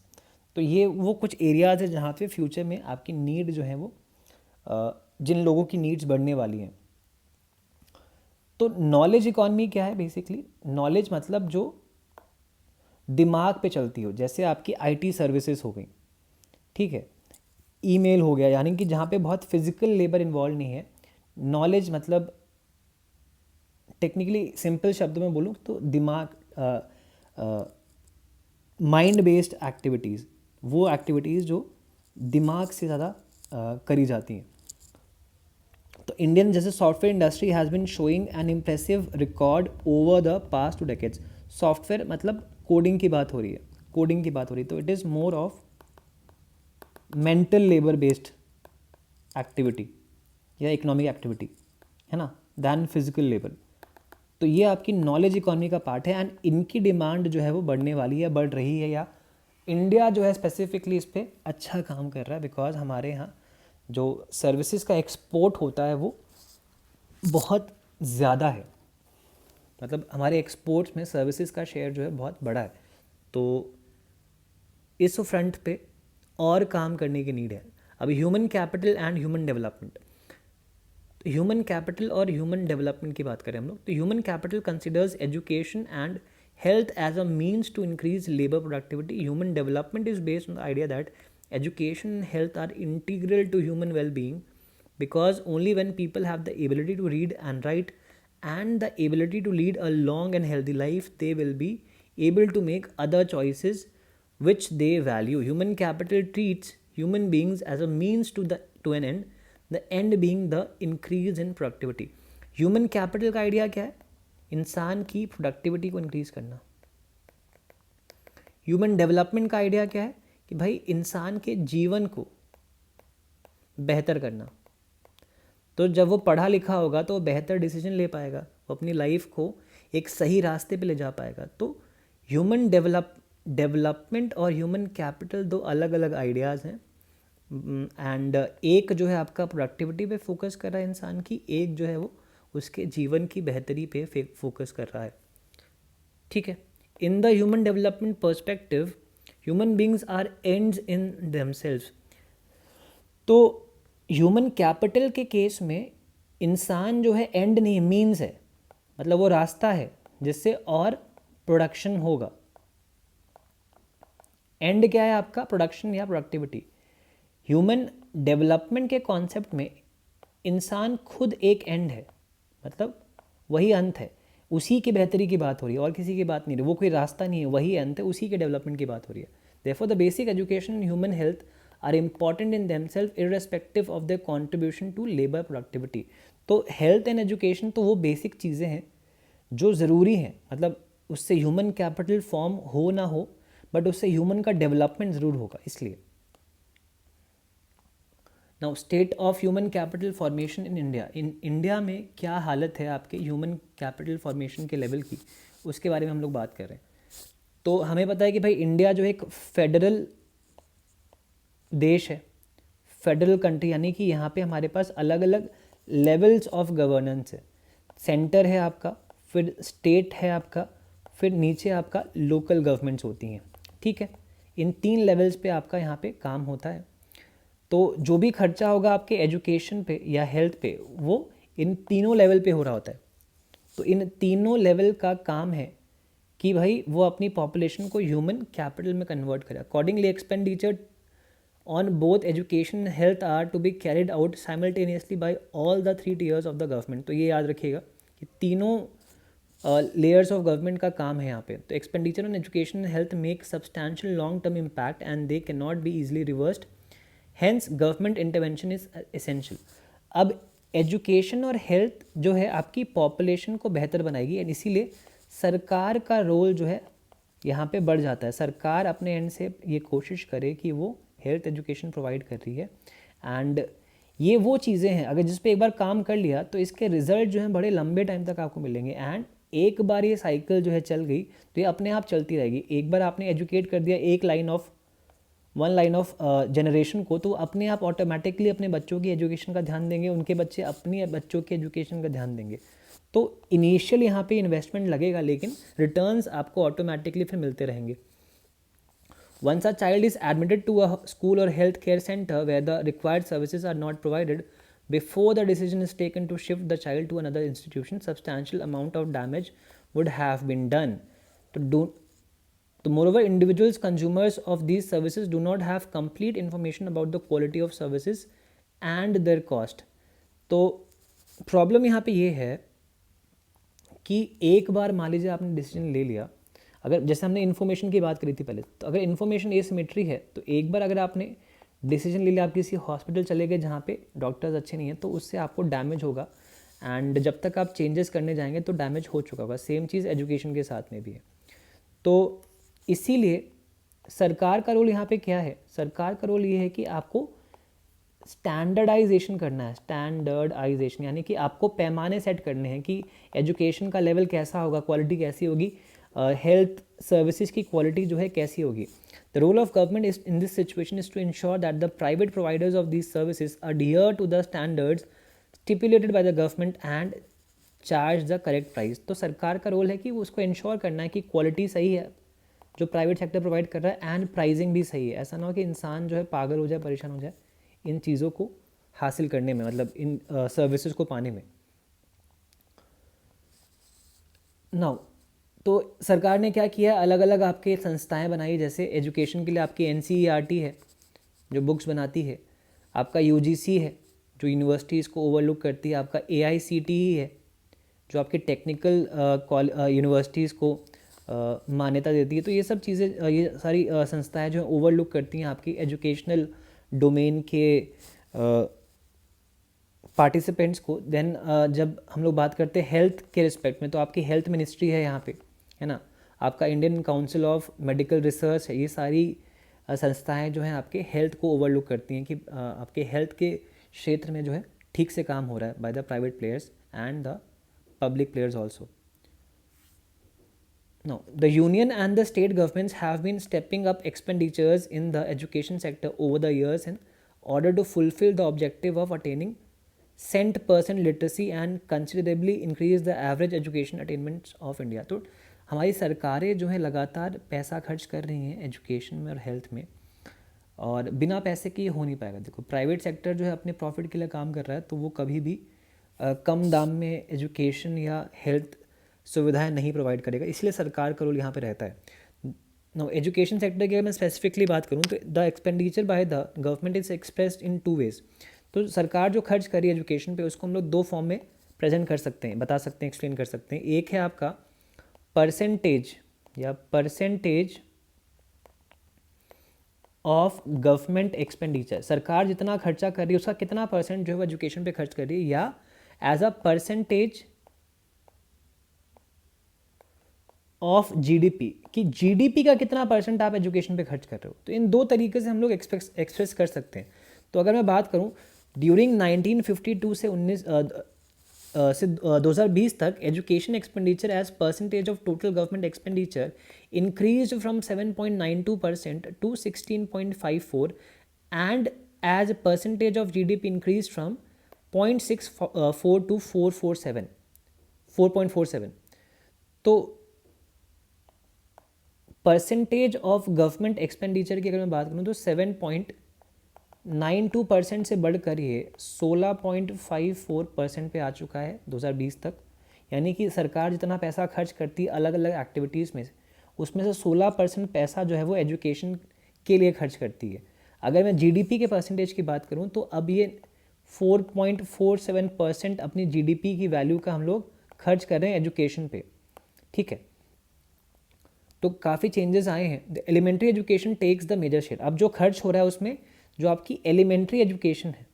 Speaker 1: तो ये वो कुछ areas है जहाँ पे future में आपकी need जो है वो जिन लोगों की नीड्स बढ़ने वाली हैं। तो नॉलेज इकॉनमी क्या है, बेसिकली नॉलेज मतलब जो दिमाग पे चलती हो, जैसे आपकी आईटी सर्विसेज हो गई, ठीक है, ईमेल हो गया, यानी कि जहाँ पे बहुत फिजिकल लेबर इन्वॉल्व नहीं है। नॉलेज मतलब टेक्निकली सिंपल शब्दों में बोलूँ तो दिमाग, माइंड बेस्ड एक्टिविटीज़, वो एक्टिविटीज़ जो दिमाग से ज़्यादा करी जाती हैं। तो इंडियन जैसे software industry has been showing N impressive record over the past 2 decades। Software मतलब कोडिंग की बात हो रही है, तो it is more of mental labour based activity या इकोनॉमिक एक्टिविटी, है ना, दैन फिजिकल लेबर। तो ये आपकी नॉलेज इकॉनमी का पार्ट है एंड इनकी डिमांड जो है वो बढ़ने वाली है, बढ़ रही है, या इंडिया जो है स्पेसिफिकली इस पर अच्छा काम कर रहा है, बिकॉज हमारे यहाँ जो सर्विसेज का एक्सपोर्ट होता है वो बहुत ज़्यादा है, मतलब हमारे एक्सपोर्ट्स में सर्विसेज का शेयर जो है बहुत बड़ा है। तो इस फ्रंट पे और काम करने की नीड है। अभी human capital and human development, human capital और ह्यूमन डेवलपमेंट की बात करें हम लोग, तो human capital considers education and health as a means to increase labor productivity. Human development is based on the idea that education and health are integral to human well-being, because only when people have the ability to read and write and the ability to lead a long and healthy life, they will be able to make other choices which they value. Human capital treats human beings as a means to an end, the end being the increase in productivity. Human capital का idea क्या है? इंसान की productivity को increase करना। Human development का idea क्या है? कि भाई इंसान के जीवन को बेहतर करना। तो जब वो पढ़ा लिखा होगा तो वो बेहतर डिसीजन ले पाएगा, वो अपनी लाइफ को एक सही रास्ते पे ले जा पाएगा। तो ह्यूमन डेवलपमेंट और ह्यूमन कैपिटल दो अलग अलग आइडियाज़ हैं। एंड एक जो है आपका प्रोडक्टिविटी पे फोकस कर रहा है इंसान की, एक जो है वो उसके जीवन की बेहतरी पे फोकस कर रहा है। ठीक है। In the human development perspective, human beings are ends in themselves. तो ह्यूमन कैपिटल के केस में इंसान जो है एंड नहीं, मीन्स है, मतलब वो रास्ता है जिससे और प्रोडक्शन होगा। एंड क्या है आपका? प्रोडक्शन या प्रोडक्टिविटी। ह्यूमन डेवलपमेंट के कॉन्सेप्ट में इंसान खुद एक एंड है, मतलब वही अंत है, उसी की बेहतरी की बात हो रही है और किसी की बात नहीं रही, वो कोई रास्ता नहीं है, वही अंत है, उसी के डेवलपमेंट की बात हो रही है। Therefore the basic education in human health are important in themself irrespective of their contribution to labour productivity. तो हेल्थ एंड एजुकेशन तो वो बेसिक चीज़ें हैं जो ज़रूरी हैं, मतलब उससे ह्यूमन कैपिटल फॉर्म हो ना हो, बट उससे ह्यूमन का डेवलपमेंट ज़रूर होगा। इसलिए now state of human capital formation in India. In India में क्या हालत है आपके ह्यूमन कैपिटल फॉर्मेशन के लेवल की, उसके बारे में हम लोग बात कर रहे हैं। तो हमें पता है कि भाई इंडिया जो एक फेडरल देश है, फेडरल कंट्री, यानी कि यहाँ पे हमारे पास अलग अलग लेवल्स ऑफ गवर्नेंस है। सेंटर है आपका, फिर स्टेट है आपका, फिर नीचे आपका लोकल गवर्नमेंट्स होती हैं। ठीक है, इन 3 लेवल्स पे आपका यहाँ पे काम होता है। तो जो भी खर्चा होगा आपके एजुकेशन पे या हेल्थ पे, वो इन तीनों लेवल पे हो रहा होता है। तो इन तीनों लेवल का काम है कि भाई वो अपनी पॉपुलेशन को ह्यूमन कैपिटल में कन्वर्ट करे। Accordingly expenditure on both education and health are to be carried out simultaneously by all the 3 tiers of the government. तो ये याद रखिएगा कि तीनों लेयर्स ऑफ गवर्नमेंट का काम है यहाँ पे। तो expenditure on education and health make substantial long term impact and they can not be easily reversed, hence government intervention is essential. अब एजुकेशन और हेल्थ जो है आपकी पॉपुलेशन को बेहतर बनाएगी, एंड इसीलिए सरकार का रोल जो है यहाँ पे बढ़ जाता है। सरकार अपने एंड से ये कोशिश करे कि वो हेल्थ एजुकेशन प्रोवाइड कर रही है, एंड ये वो चीज़ें हैं अगर जिस पे एक बार काम कर लिया तो इसके रिजल्ट जो हैं बड़े लंबे टाइम तक आपको मिलेंगे। एंड एक बार ये साइकिल जो है चल गई तो ये अपने आप चलती रहेगी। एक बार आपने एजुकेट कर दिया वन लाइन ऑफ जनरेशन को, तो अपने आप ऑटोमेटिकली अपने बच्चों की एजुकेशन का ध्यान देंगे, उनके बच्चे अपने बच्चों की एजुकेशन का ध्यान देंगे। तो इनिशियल यहाँ पे इन्वेस्टमेंट लगेगा, लेकिन रिटर्न्स आपको ऑटोमेटिकली फिर मिलते रहेंगे। Once a child is admitted to a school or health care center where the required services are not provided, before the decision is taken to shift the child to another institution, substantial amount of damage would have been done. Moreover, individuals, consumers of these services do not have complete information about the quality of services and their cost. तो problem यहाँ पे ये है कि एक बार मान लीजिए आपने डिसीजन ले लिया, अगर जैसे हमने इन्फॉर्मेशन की बात करी थी पहले, तो अगर इन्फॉर्मेशन एसिमेट्री है तो एक बार अगर आपने डिसीजन ले लिया, आप किसी हॉस्पिटल चले गए जहाँ पे डॉक्टर्स अच्छे नहीं हैं, तो उससे आपको डैमेज होगा, एंड जब तक आप चेंजेस करने जाएंगे तो डैमेज हो चुका होगा। सेम चीज़ एजुकेशन के साथ में भी है। तो इसीलिए सरकार का रोल यहाँ पे क्या है? सरकार का रोल ये है कि आपको स्टैंडर्डाइजेशन करना है। स्टैंडर्डाइजेशन यानी कि आपको पैमाने सेट करने हैं कि एजुकेशन का लेवल कैसा होगा, क्वालिटी कैसी होगी, हेल्थ सर्विसेज की क्वालिटी जो है कैसी होगी। The role of government is in this situation is to ensure that the private providers of these services adhere to the standards stipulated by the government and charge the correct price. तो सरकार का role है कि उसको ensure करना है कि quality सही है जो प्राइवेट सेक्टर प्रोवाइड कर रहा है, एंड प्राइसिंग भी सही है। ऐसा ना हो कि इंसान जो है पागल हो जाए, परेशान हो जाए इन चीज़ों को हासिल करने में, मतलब इन सर्विसेज को पाने में। नाउ तो सरकार ने क्या किया, अलग अलग आपके संस्थाएं बनाई। जैसे एजुकेशन के लिए आपकी NCERT है जो बुक्स बनाती है, आपका UGC है जो यूनिवर्सिटीज़ को ओवरलुक करती है, आपका AICTE है जो आपके टेक्निकल यूनिवर्सिटीज़ को मान्यता देती है। तो ये सब चीज़ें, ये सारी संस्थाएं जो ओवरलुक करती हैं आपकी एजुकेशनल डोमेन के पार्टिसिपेंट्स को। देन जब हम लोग बात करते हैं हेल्थ के रिस्पेक्ट में, तो आपकी हेल्थ मिनिस्ट्री है यहाँ पे, है ना, आपका Indian council of medical research है, ये सारी संस्थाएं जो हैं आपके हेल्थ को ओवरलुक करती हैं कि आपके हेल्थ के क्षेत्र में जो है ठीक से काम हो रहा है by the private players and the public players also. Now, the union and the state governments have been stepping up expenditures in the education sector over the years in order to fulfill the objective of attaining cent% literacy and considerably increase the average education attainments of India. तो हमारी सरकारें जो है लगातार पैसा खर्च कर रही हैं एजुकेशन में और हेल्थ में, और बिना पैसे के ये हो नहीं पाएगा। देखो प्राइवेट सेक्टर जो है अपने प्रॉफिट के लिए काम कर रहा है, तो वो कभी भी कम दाम में एजुकेशन या हेल्थ सुविधाएं नहीं प्रोवाइड करेगा, इसलिए सरकार का रोल यहाँ पे रहता है। नो, एजुकेशन सेक्टर की अगर मैं स्पेसिफिकली बात करूँ तो the expenditure bye the government is expressed in 2 ways। तो सरकार जो खर्च कर रही है एजुकेशन पे, उसको हम लोग 2 फॉर्म में प्रेजेंट कर सकते हैं, बता सकते हैं, एक्सप्लेन कर सकते हैं। एक है आपका परसेंटेज या परसेंटेज ऑफ गवर्नमेंट एक्सपेंडिचर, सरकार जितना खर्चा कर रही है उसका कितना परसेंट जो है वो एजुकेशन पे खर्च कर रही है, या as a percentage of GDP, कि जीडीपी का कितना परसेंट आप एजुकेशन पे खर्च कर रहे हो। तो इन 2 तरीके से हम लोग एक्सप्रेस कर सकते हैं। तो अगर मैं बात करूं ड्यूरिंग 1952 से 2020 तक education expenditure as percentage of total government expenditure increased from 7.92% to 16.54 and as percentage of GDP increase from 0.64 to 4.47। तो परसेंटेज ऑफ गवर्नमेंट एक्सपेंडिचर की अगर मैं बात करूँ तो 7.92% से बढ़कर ये 16.54% पे आ चुका है 2020 तक। यानी कि सरकार जितना पैसा खर्च करती है अलग अलग एक्टिविटीज़ में, उसमें से 16% पैसा जो है वो एजुकेशन के लिए खर्च करती है। अगर मैं जीडीपी के परसेंटेज की बात करूँ तो अब ये 4.47% अपनी जीडीपी की वैल्यू का हम लोग खर्च कर रहे हैं एजुकेशन पे, ठीक है। तो काफ़ी चेंजेस आए हैं। The elementary education takes the major share. अब जो खर्च हो रहा है उसमें जो आपकी एलिमेंट्री एजुकेशन है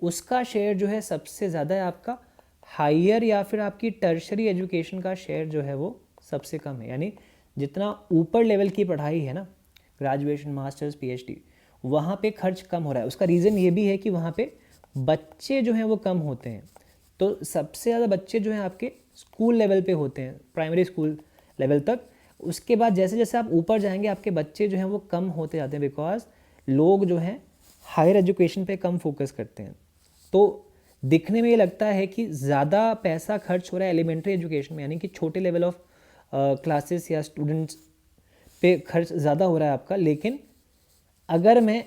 Speaker 1: उसका शेयर जो है सबसे ज़्यादा है आपका। हायर या फिर आपकी टर्शरी एजुकेशन का शेयर जो है वो सबसे कम है। यानी जितना ऊपर लेवल की पढ़ाई है ना, ग्रेजुएशन, मास्टर्स, पीएचडी, वहाँ पे खर्च कम हो रहा है। उसका रीज़न ये भी है कि वहाँ पे बच्चे जो हैं वो कम होते हैं। तो सबसे ज़्यादा बच्चे जो हैं आपके स्कूल लेवल पे होते हैं, प्राइमरी स्कूल लेवल तक। उसके बाद जैसे जैसे आप ऊपर जाएंगे आपके बच्चे जो हैं वो कम होते जाते हैं, बिकॉज लोग जो हैं हायर एजुकेशन पे कम फोकस करते हैं। तो दिखने में ये लगता है कि ज़्यादा पैसा खर्च हो रहा है एलिमेंट्री एजुकेशन में, यानी कि छोटे लेवल ऑफ क्लासेस या स्टूडेंट्स पे खर्च ज़्यादा हो रहा है आपका। लेकिन अगर मैं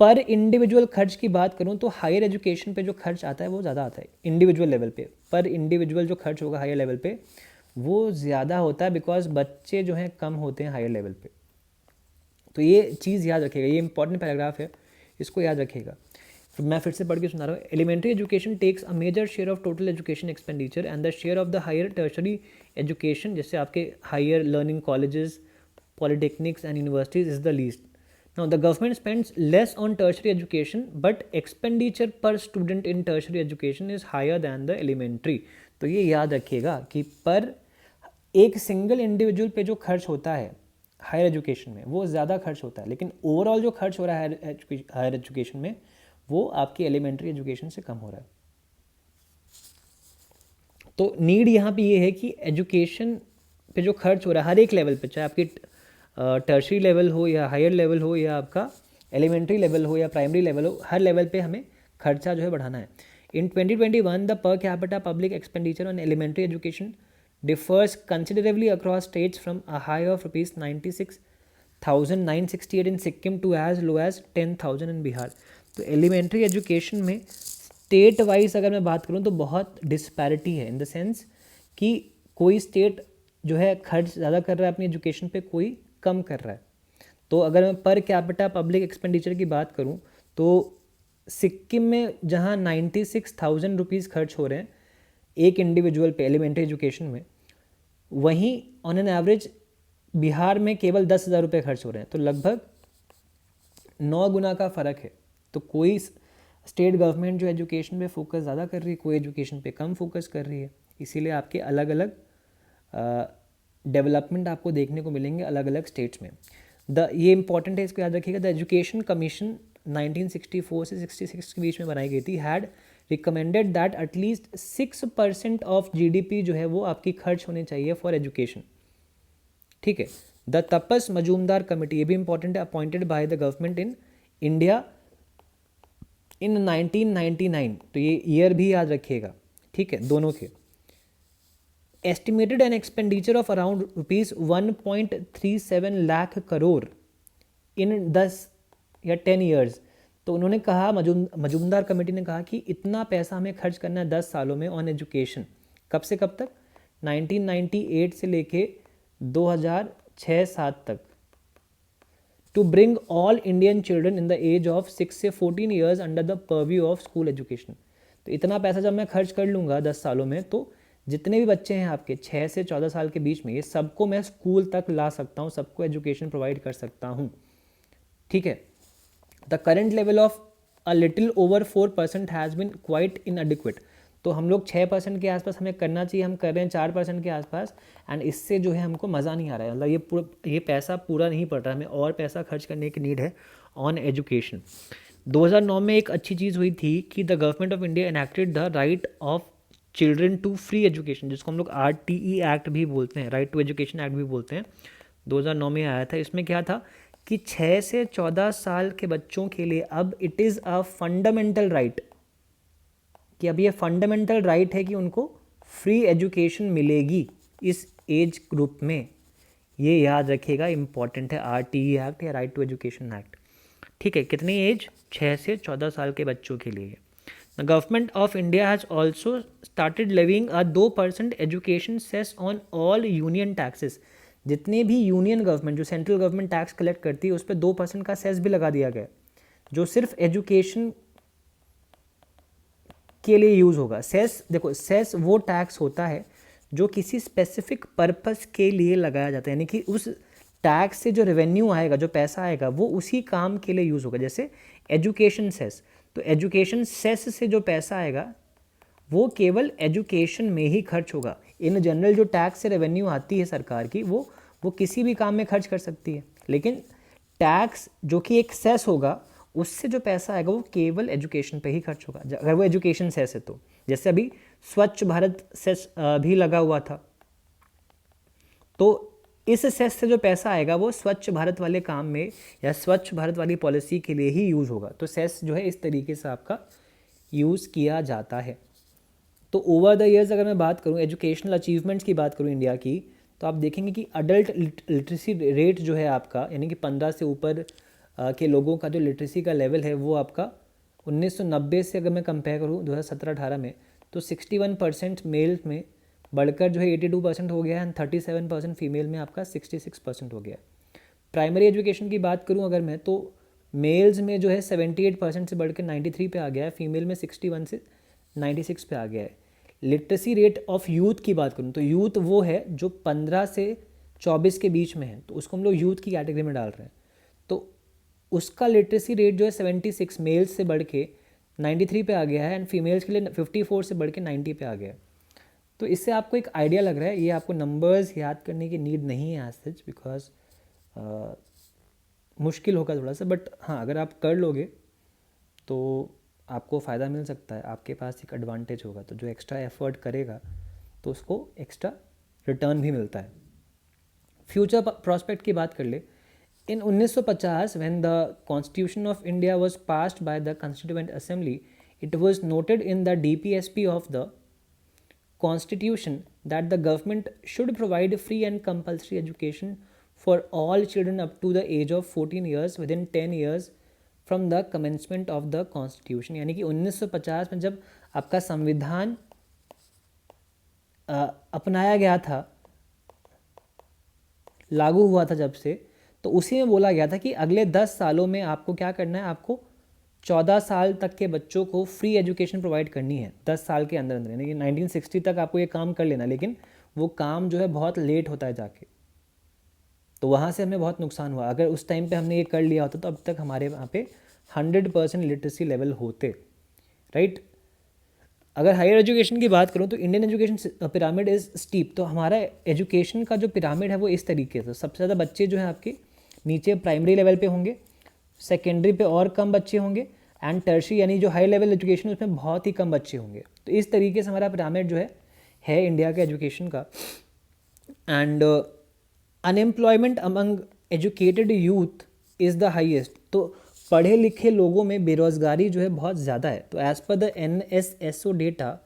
Speaker 1: पर इंडिविजुअल खर्च की बात करूं तो हायर एजुकेशन पे जो खर्च आता है वो ज़्यादा आता है इंडिविजुअल लेवल पे। पर इंडिविजुअल जो खर्च होगा हायर लेवल पे वो ज़्यादा होता है, बिकॉज बच्चे जो हैं कम होते हैं हायर लेवल पे। तो ये चीज़ याद रखिएगा, ये इंपॉर्टेंट पैराग्राफ है, इसको याद रखिएगा। मैं फिर से पढ़ के सुना रहा हूँ। Elementary education takes a major share of total education expenditure and the share of the higher tertiary education, जैसे आपके higher learning colleges, polytechnics and universities, is the least. Now, the government spends less on tertiary education, but expenditure per student in tertiary education is higher than the elementary. तो ये याद रखिएगा कि पर एक single individual पे जो खर्च होता है हायर एजुकेशन में वो ज़्यादा खर्च होता है, लेकिन ओवरऑल जो खर्च हो रहा है हायर एजुकेशन में वो आपकी एलिमेंट्री एजुकेशन से कम हो रहा है। तो नीड यहाँ पे ये है कि एजुकेशन पे जो खर्च हो रहा है हर एक लेवल पे, चाहे आपकी टर्शरी लेवल हो या हायर लेवल हो या आपका एलिमेंट्री लेवल हो या प्राइमरी लेवल हो, हर लेवल पे हमें खर्चा जो है बढ़ाना है। In 2021 the per capita public expenditure on elementary education differs considerably across states from a high of ₹96,968 in Sikkim to as low as 10,000 in Bihar. तो एलिमेंट्री एजुकेशन में स्टेट वाइज अगर मैं बात करूँ तो बहुत डिस्पैरिटी है, इन द सेंस कि कोई स्टेट जो है खर्च ज़्यादा कर रहा है अपनी एजुकेशन पे, कोई कम कर रहा है। तो अगर मैं पर कैपिटा पब्लिक एक्सपेंडिचर की बात करूं तो सिक्किम में जहां 96,000 रुपीज़ खर्च हो रहे हैं एक इंडिविजुअल पे एलिमेंट्री एजुकेशन में, वहीं ऑन एन एवरेज बिहार में केवल 10,000 रुपये खर्च हो रहे हैं। तो लगभग 9 गुना का फ़र्क है। तो कोई स्टेट गवर्नमेंट जो एजुकेशन पे फोकस ज़्यादा कर रही है, कोई एजुकेशन पे कम फोकस कर रही है, इसीलिए आपके अलग अलग डेवलपमेंट आपको देखने को मिलेंगे अलग अलग स्टेट्स में। ये इंपॉर्टेंट है, इसको याद रखिएगा। द एजुकेशन कमीशन 1964 से 66 के बीच में बनाई गई थी, had recommended that at least 6% of GDP जो है वो आपकी खर्च होनी चाहिए फॉर एजुकेशन। ठीक है। द तपस मजूमदार कमेटी, ये भी इंपॉर्टेंट है, appointed by the government in India in 1999, तो ये ईयर भी याद रखिएगा। ठीक है, दोनों के। Estimated an expenditure of around ₹1.37 lakh crore in 10 या 10 ईयर्स। तो उन्होंने कहा, मजूमदार कमेटी ने कहा कि इतना पैसा हमें खर्च करना है 10 सालों में ऑन एजुकेशन। कब से कब तक? 1998 से लेके 2006-07 तक। To bring all Indian children in the age of 6 से 14 years under the purview of school education. तो इतना पैसा जब मैं खर्च कर लूँगा 10 सालों में, तो जितने भी बच्चे हैं आपके 6 से 14 साल के बीच में, ये सबको मैं स्कूल तक ला सकता हूँ, सबको एजुकेशन प्रोवाइड कर सकता हूँ। ठीक है। The current level of a little over 4% has been quite इनएडिक्वेट। तो हम लोग 6% के आसपास हमें करना चाहिए, हम कर रहे हैं 4% के आसपास, एंड इससे जो है हमको मज़ा नहीं आ रहा है, मतलब ये पैसा पूरा नहीं पड़ रहा, हमें और पैसा खर्च करने की नीड है ऑन एजुकेशन। 2009 में एक अच्छी चीज़ हुई थी कि the government of India enacted the right of children to free education, जिसको हम लोग RTE एक्ट भी बोलते हैं, राइट टू एजुकेशन एक्ट भी बोलते हैं, 2009 में आया था। इसमें क्या था कि 6 से 14 साल के बच्चों के लिए अब it is a fundamental right, कि अब ये फंडामेंटल राइट है कि उनको फ्री एजुकेशन मिलेगी इस एज ग्रुप में। ये याद रखिएगा, इंपॉर्टेंट है, RTE एक्ट या राइट टू एजुकेशन एक्ट। ठीक है। कितनी एज? 6 से 14 साल के बच्चों के लिए। The government of India has also started levying a 2% education cess on all union taxes. जितने भी यूनियन गवर्नमेंट, जो सेंट्रल गवर्नमेंट टैक्स कलेक्ट करती है, उस पर 2% का सेस भी लगा दिया गया, जो सिर्फ एजुकेशन के लिए यूज़ होगा। सेस, देखो, सेस वो टैक्स होता है जो किसी स्पेसिफिक पर्पस के लिए लगाया जाता है, यानी कि उस टैक्स से जो रेवेन्यू आएगा, जो पैसा आएगा, वो उसी काम के लिए यूज़ होगा। जैसे एजुकेशन सेस, तो एजुकेशन सेस से जो पैसा आएगा वो केवल एजुकेशन में ही खर्च होगा। इन जनरल जो टैक्स से रेवेन्यू आती है सरकार की, वो किसी भी काम में खर्च कर सकती है, लेकिन टैक्स जो कि एक सेस होगा, उससे जो पैसा आएगा वो केवल एजुकेशन पे ही खर्च होगा, अगर वो एजुकेशन सेस है तो। जैसे अभी स्वच्छ भारत सेस भी लगा हुआ था, तो इस सेस से जो पैसा आएगा वो स्वच्छ भारत वाले काम में या स्वच्छ भारत वाली पॉलिसी के लिए ही यूज़ होगा। तो सेस जो है इस तरीके से आपका यूज़ किया जाता है। तो ओवर द ईयर्स अगर मैं बात करूँ, एजुकेशनल अचीवमेंट्स की बात करूँ इंडिया की, तो आप देखेंगे कि अडल्ट लिटरेसी रेट जो है आपका, यानी कि 15 से ऊपर के लोगों का जो लिटरेसी का लेवल है, वो आपका 1990 से अगर मैं कंपेयर करूँ 2017-18 में, तो 61% मेल में बढ़कर जो है 82% हो गया है, एंड 37% फीमेल में आपका 66% हो गया है। प्राइमरी एजुकेशन की बात करूँ अगर मैं, तो मेल्स में जो है 78% से बढ़कर 93 पे आ गया है, फीमेल में 61 से 96 पे आ गया है। लिटरेसी रेट ऑफ यूथ की बात करूँ, तो यूथ वो है जो 15 से 24 के बीच में है, तो उसको हम लोग यूथ की कैटेगरी में डाल रहे हैं। तो उसका लिटरेसी रेट जो है 76 मेल्स से बढ़ के 93 पे आ गया है, एंड फीमेल्स के लिए 54 से बढ़ के 90 पे आ गया है। तो इससे आपको एक आइडिया लग रहा है, ये आपको नंबर्स याद करने की नीड नहीं है एज सच, बिकॉज मुश्किल होगा थोड़ा सा, बट हाँ, अगर आप कर लोगे तो आपको फ़ायदा मिल सकता है, आपके पास एक एडवांटेज होगा। तो जो एक्स्ट्रा एफर्ट करेगा तो उसको एक्स्ट्रा रिटर्न भी मिलता है। फ्यूचर प्रॉस्पेक्ट की बात कर ले, इन 1950 when the constitution of India was passed by the constituent assembly, it was noted in the DPSP of the Constitution that the government should provide free and compulsory education for all children up to the age of 14 years within 10 years from the commencement of the Constitution। यानी कि 1950 में जब आपका संविधान अपनाया गया था, लागू हुआ था जब से, तो उसी में बोला गया था कि अगले 10 सालों में आपको क्या करना है, आपको 14 साल तक के बच्चों को फ्री एजुकेशन प्रोवाइड करनी है 10 साल के अंदर अंदर, यानी कि 1960 तक आपको ये काम कर लेना, लेकिन वो काम जो है बहुत लेट होता है जाके, तो वहाँ से हमें बहुत नुकसान हुआ। अगर उस टाइम पे हमने ये कर लिया होता तो अब तक हमारे वहाँ पे 100% लिटरेसी लेवल होते, राइट। अगर हायर एजुकेशन की बात करूँ तो Indian education pyramid is steep. तो हमारा एजुकेशन का जो पिरामिड है वो इस तरीके से, सबसे ज़्यादा बच्चे जो हैं आपके नीचे प्राइमरी लेवल पे होंगे, सेकेंडरी पे और कम बच्चे होंगे, एंड टर्शी यानी जो हाई लेवल एजुकेशन उसमें बहुत ही कम बच्चे होंगे। तो इस तरीके से हमारा पिरामिड जो है इंडिया के एजुकेशन का। And unemployment among educated youth is the highest. तो पढ़े लिखे लोगों में बेरोज़गारी जो है बहुत ज़्यादा है। तो as per the NSSO data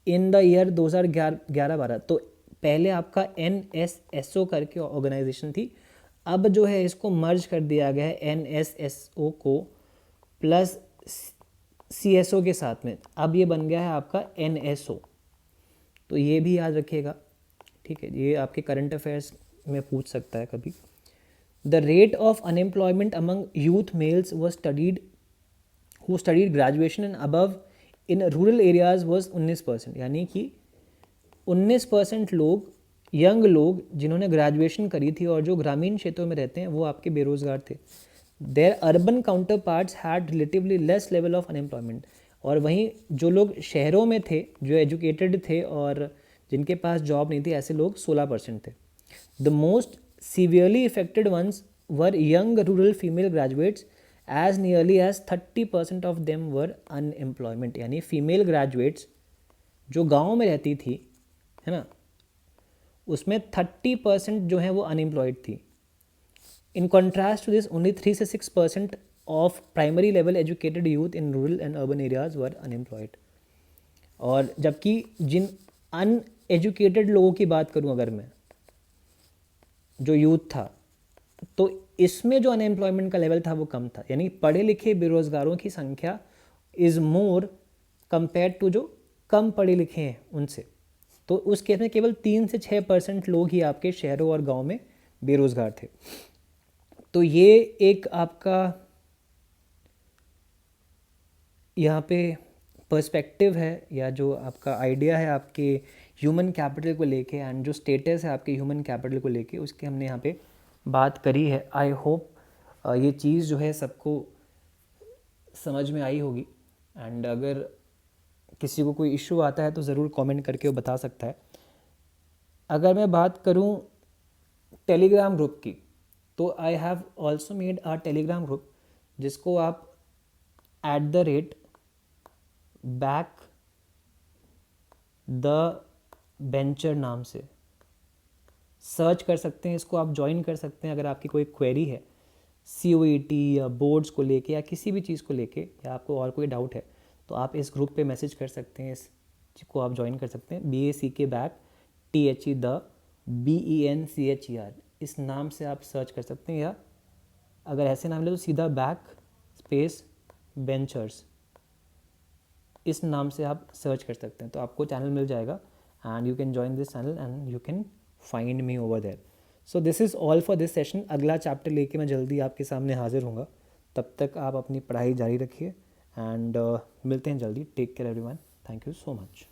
Speaker 1: in the year 2011-12, तो पहले आपका NSSO करके ऑर्गेनाइजेशन थी, अब जो है इसको मर्ज कर दिया गया है NSSO को प्लस CSO के साथ में, अब ये बन गया है आपका NSO। तो ये भी याद रखिएगा, ठीक है, ये आपके करंट अफेयर्स में पूछ सकता है कभी। The rate of unemployment among youth males was studied who studied graduation and above in rural areas was 19%। यानी कि 19% लोग, यंग लोग जिन्होंने ग्रेजुएशन करी थी और जो ग्रामीण क्षेत्रों में रहते हैं वो आपके बेरोजगार थे। Their urban counterparts had relatively less level of unemployment. और वहीं जो लोग शहरों में थे, जो एजुकेटेड थे और जिनके पास जॉब नहीं थी, ऐसे लोग 16% थे। The most severely affected ones were young rural female graduates as nearly as 30% of them were unemployment. यानी फीमेल ग्रेजुएट्स जो गाँव में रहती थी, है ना, उसमें 30% जो है वो अनएम्प्लॉयड थी। In contrast to this only 3 से 6% of primary level educated youth in rural and urban areas were unemployed. और जबकि जिन अनएजुकेटेड लोगों की बात करूं अगर मैं, जो यूथ था, तो इसमें जो अनएम्प्लॉयमेंट का लेवल था वो कम था। यानी पढ़े लिखे बेरोजगारों की संख्या इज़ मोर कंपेयर टू जो कम पढ़े लिखे हैं उनसे। तो उस केस में केवल 3 से 6% लोग ही आपके शहरों और गांव में बेरोजगार थे। तो ये एक आपका यहाँ पे पर्सपेक्टिव है, या जो आपका आइडिया है आपके ह्यूमन कैपिटल को लेके, एंड जो स्टेटस है आपके ह्यूमन कैपिटल को लेके, उसकी हमने यहाँ पे बात करी है। आई होप ये चीज़ जो है सबको समझ में आई होगी। एंड अगर किसी को कोई इशू आता है तो ज़रूर कमेंट करके वो बता सकता है। अगर मैं बात करूँ टेलीग्राम ग्रुप की, तो I have also made a Telegram group जिसको आप @बैक द बेंचर नाम से सर्च कर सकते हैं। इसको आप ज्वाइन कर सकते हैं अगर आपकी कोई क्वेरी है COET या बोर्ड्स को लेके या किसी भी चीज़ को लेके, या आपको और कोई डाउट है तो आप इस ग्रुप पे मैसेज कर सकते हैं, इसको आप ज्वाइन कर सकते हैं। BACK back THE the BENCHER, इस नाम से आप सर्च कर सकते हैं, या अगर ऐसे नाम ले तो सीधा बैक स्पेस बेंचर्स इस नाम से आप सर्च कर सकते हैं, तो आपको चैनल मिल जाएगा and you can join this channel and you can find me over there. So this is all for this session. अगला चैप्टर लेके मैं जल्दी आपके सामने हाजिर होऊंगा। तब तक आप अपनी पढ़ाई जारी रखिए एंड मिलते हैं जल्दी। Take care everyone, thank you so much.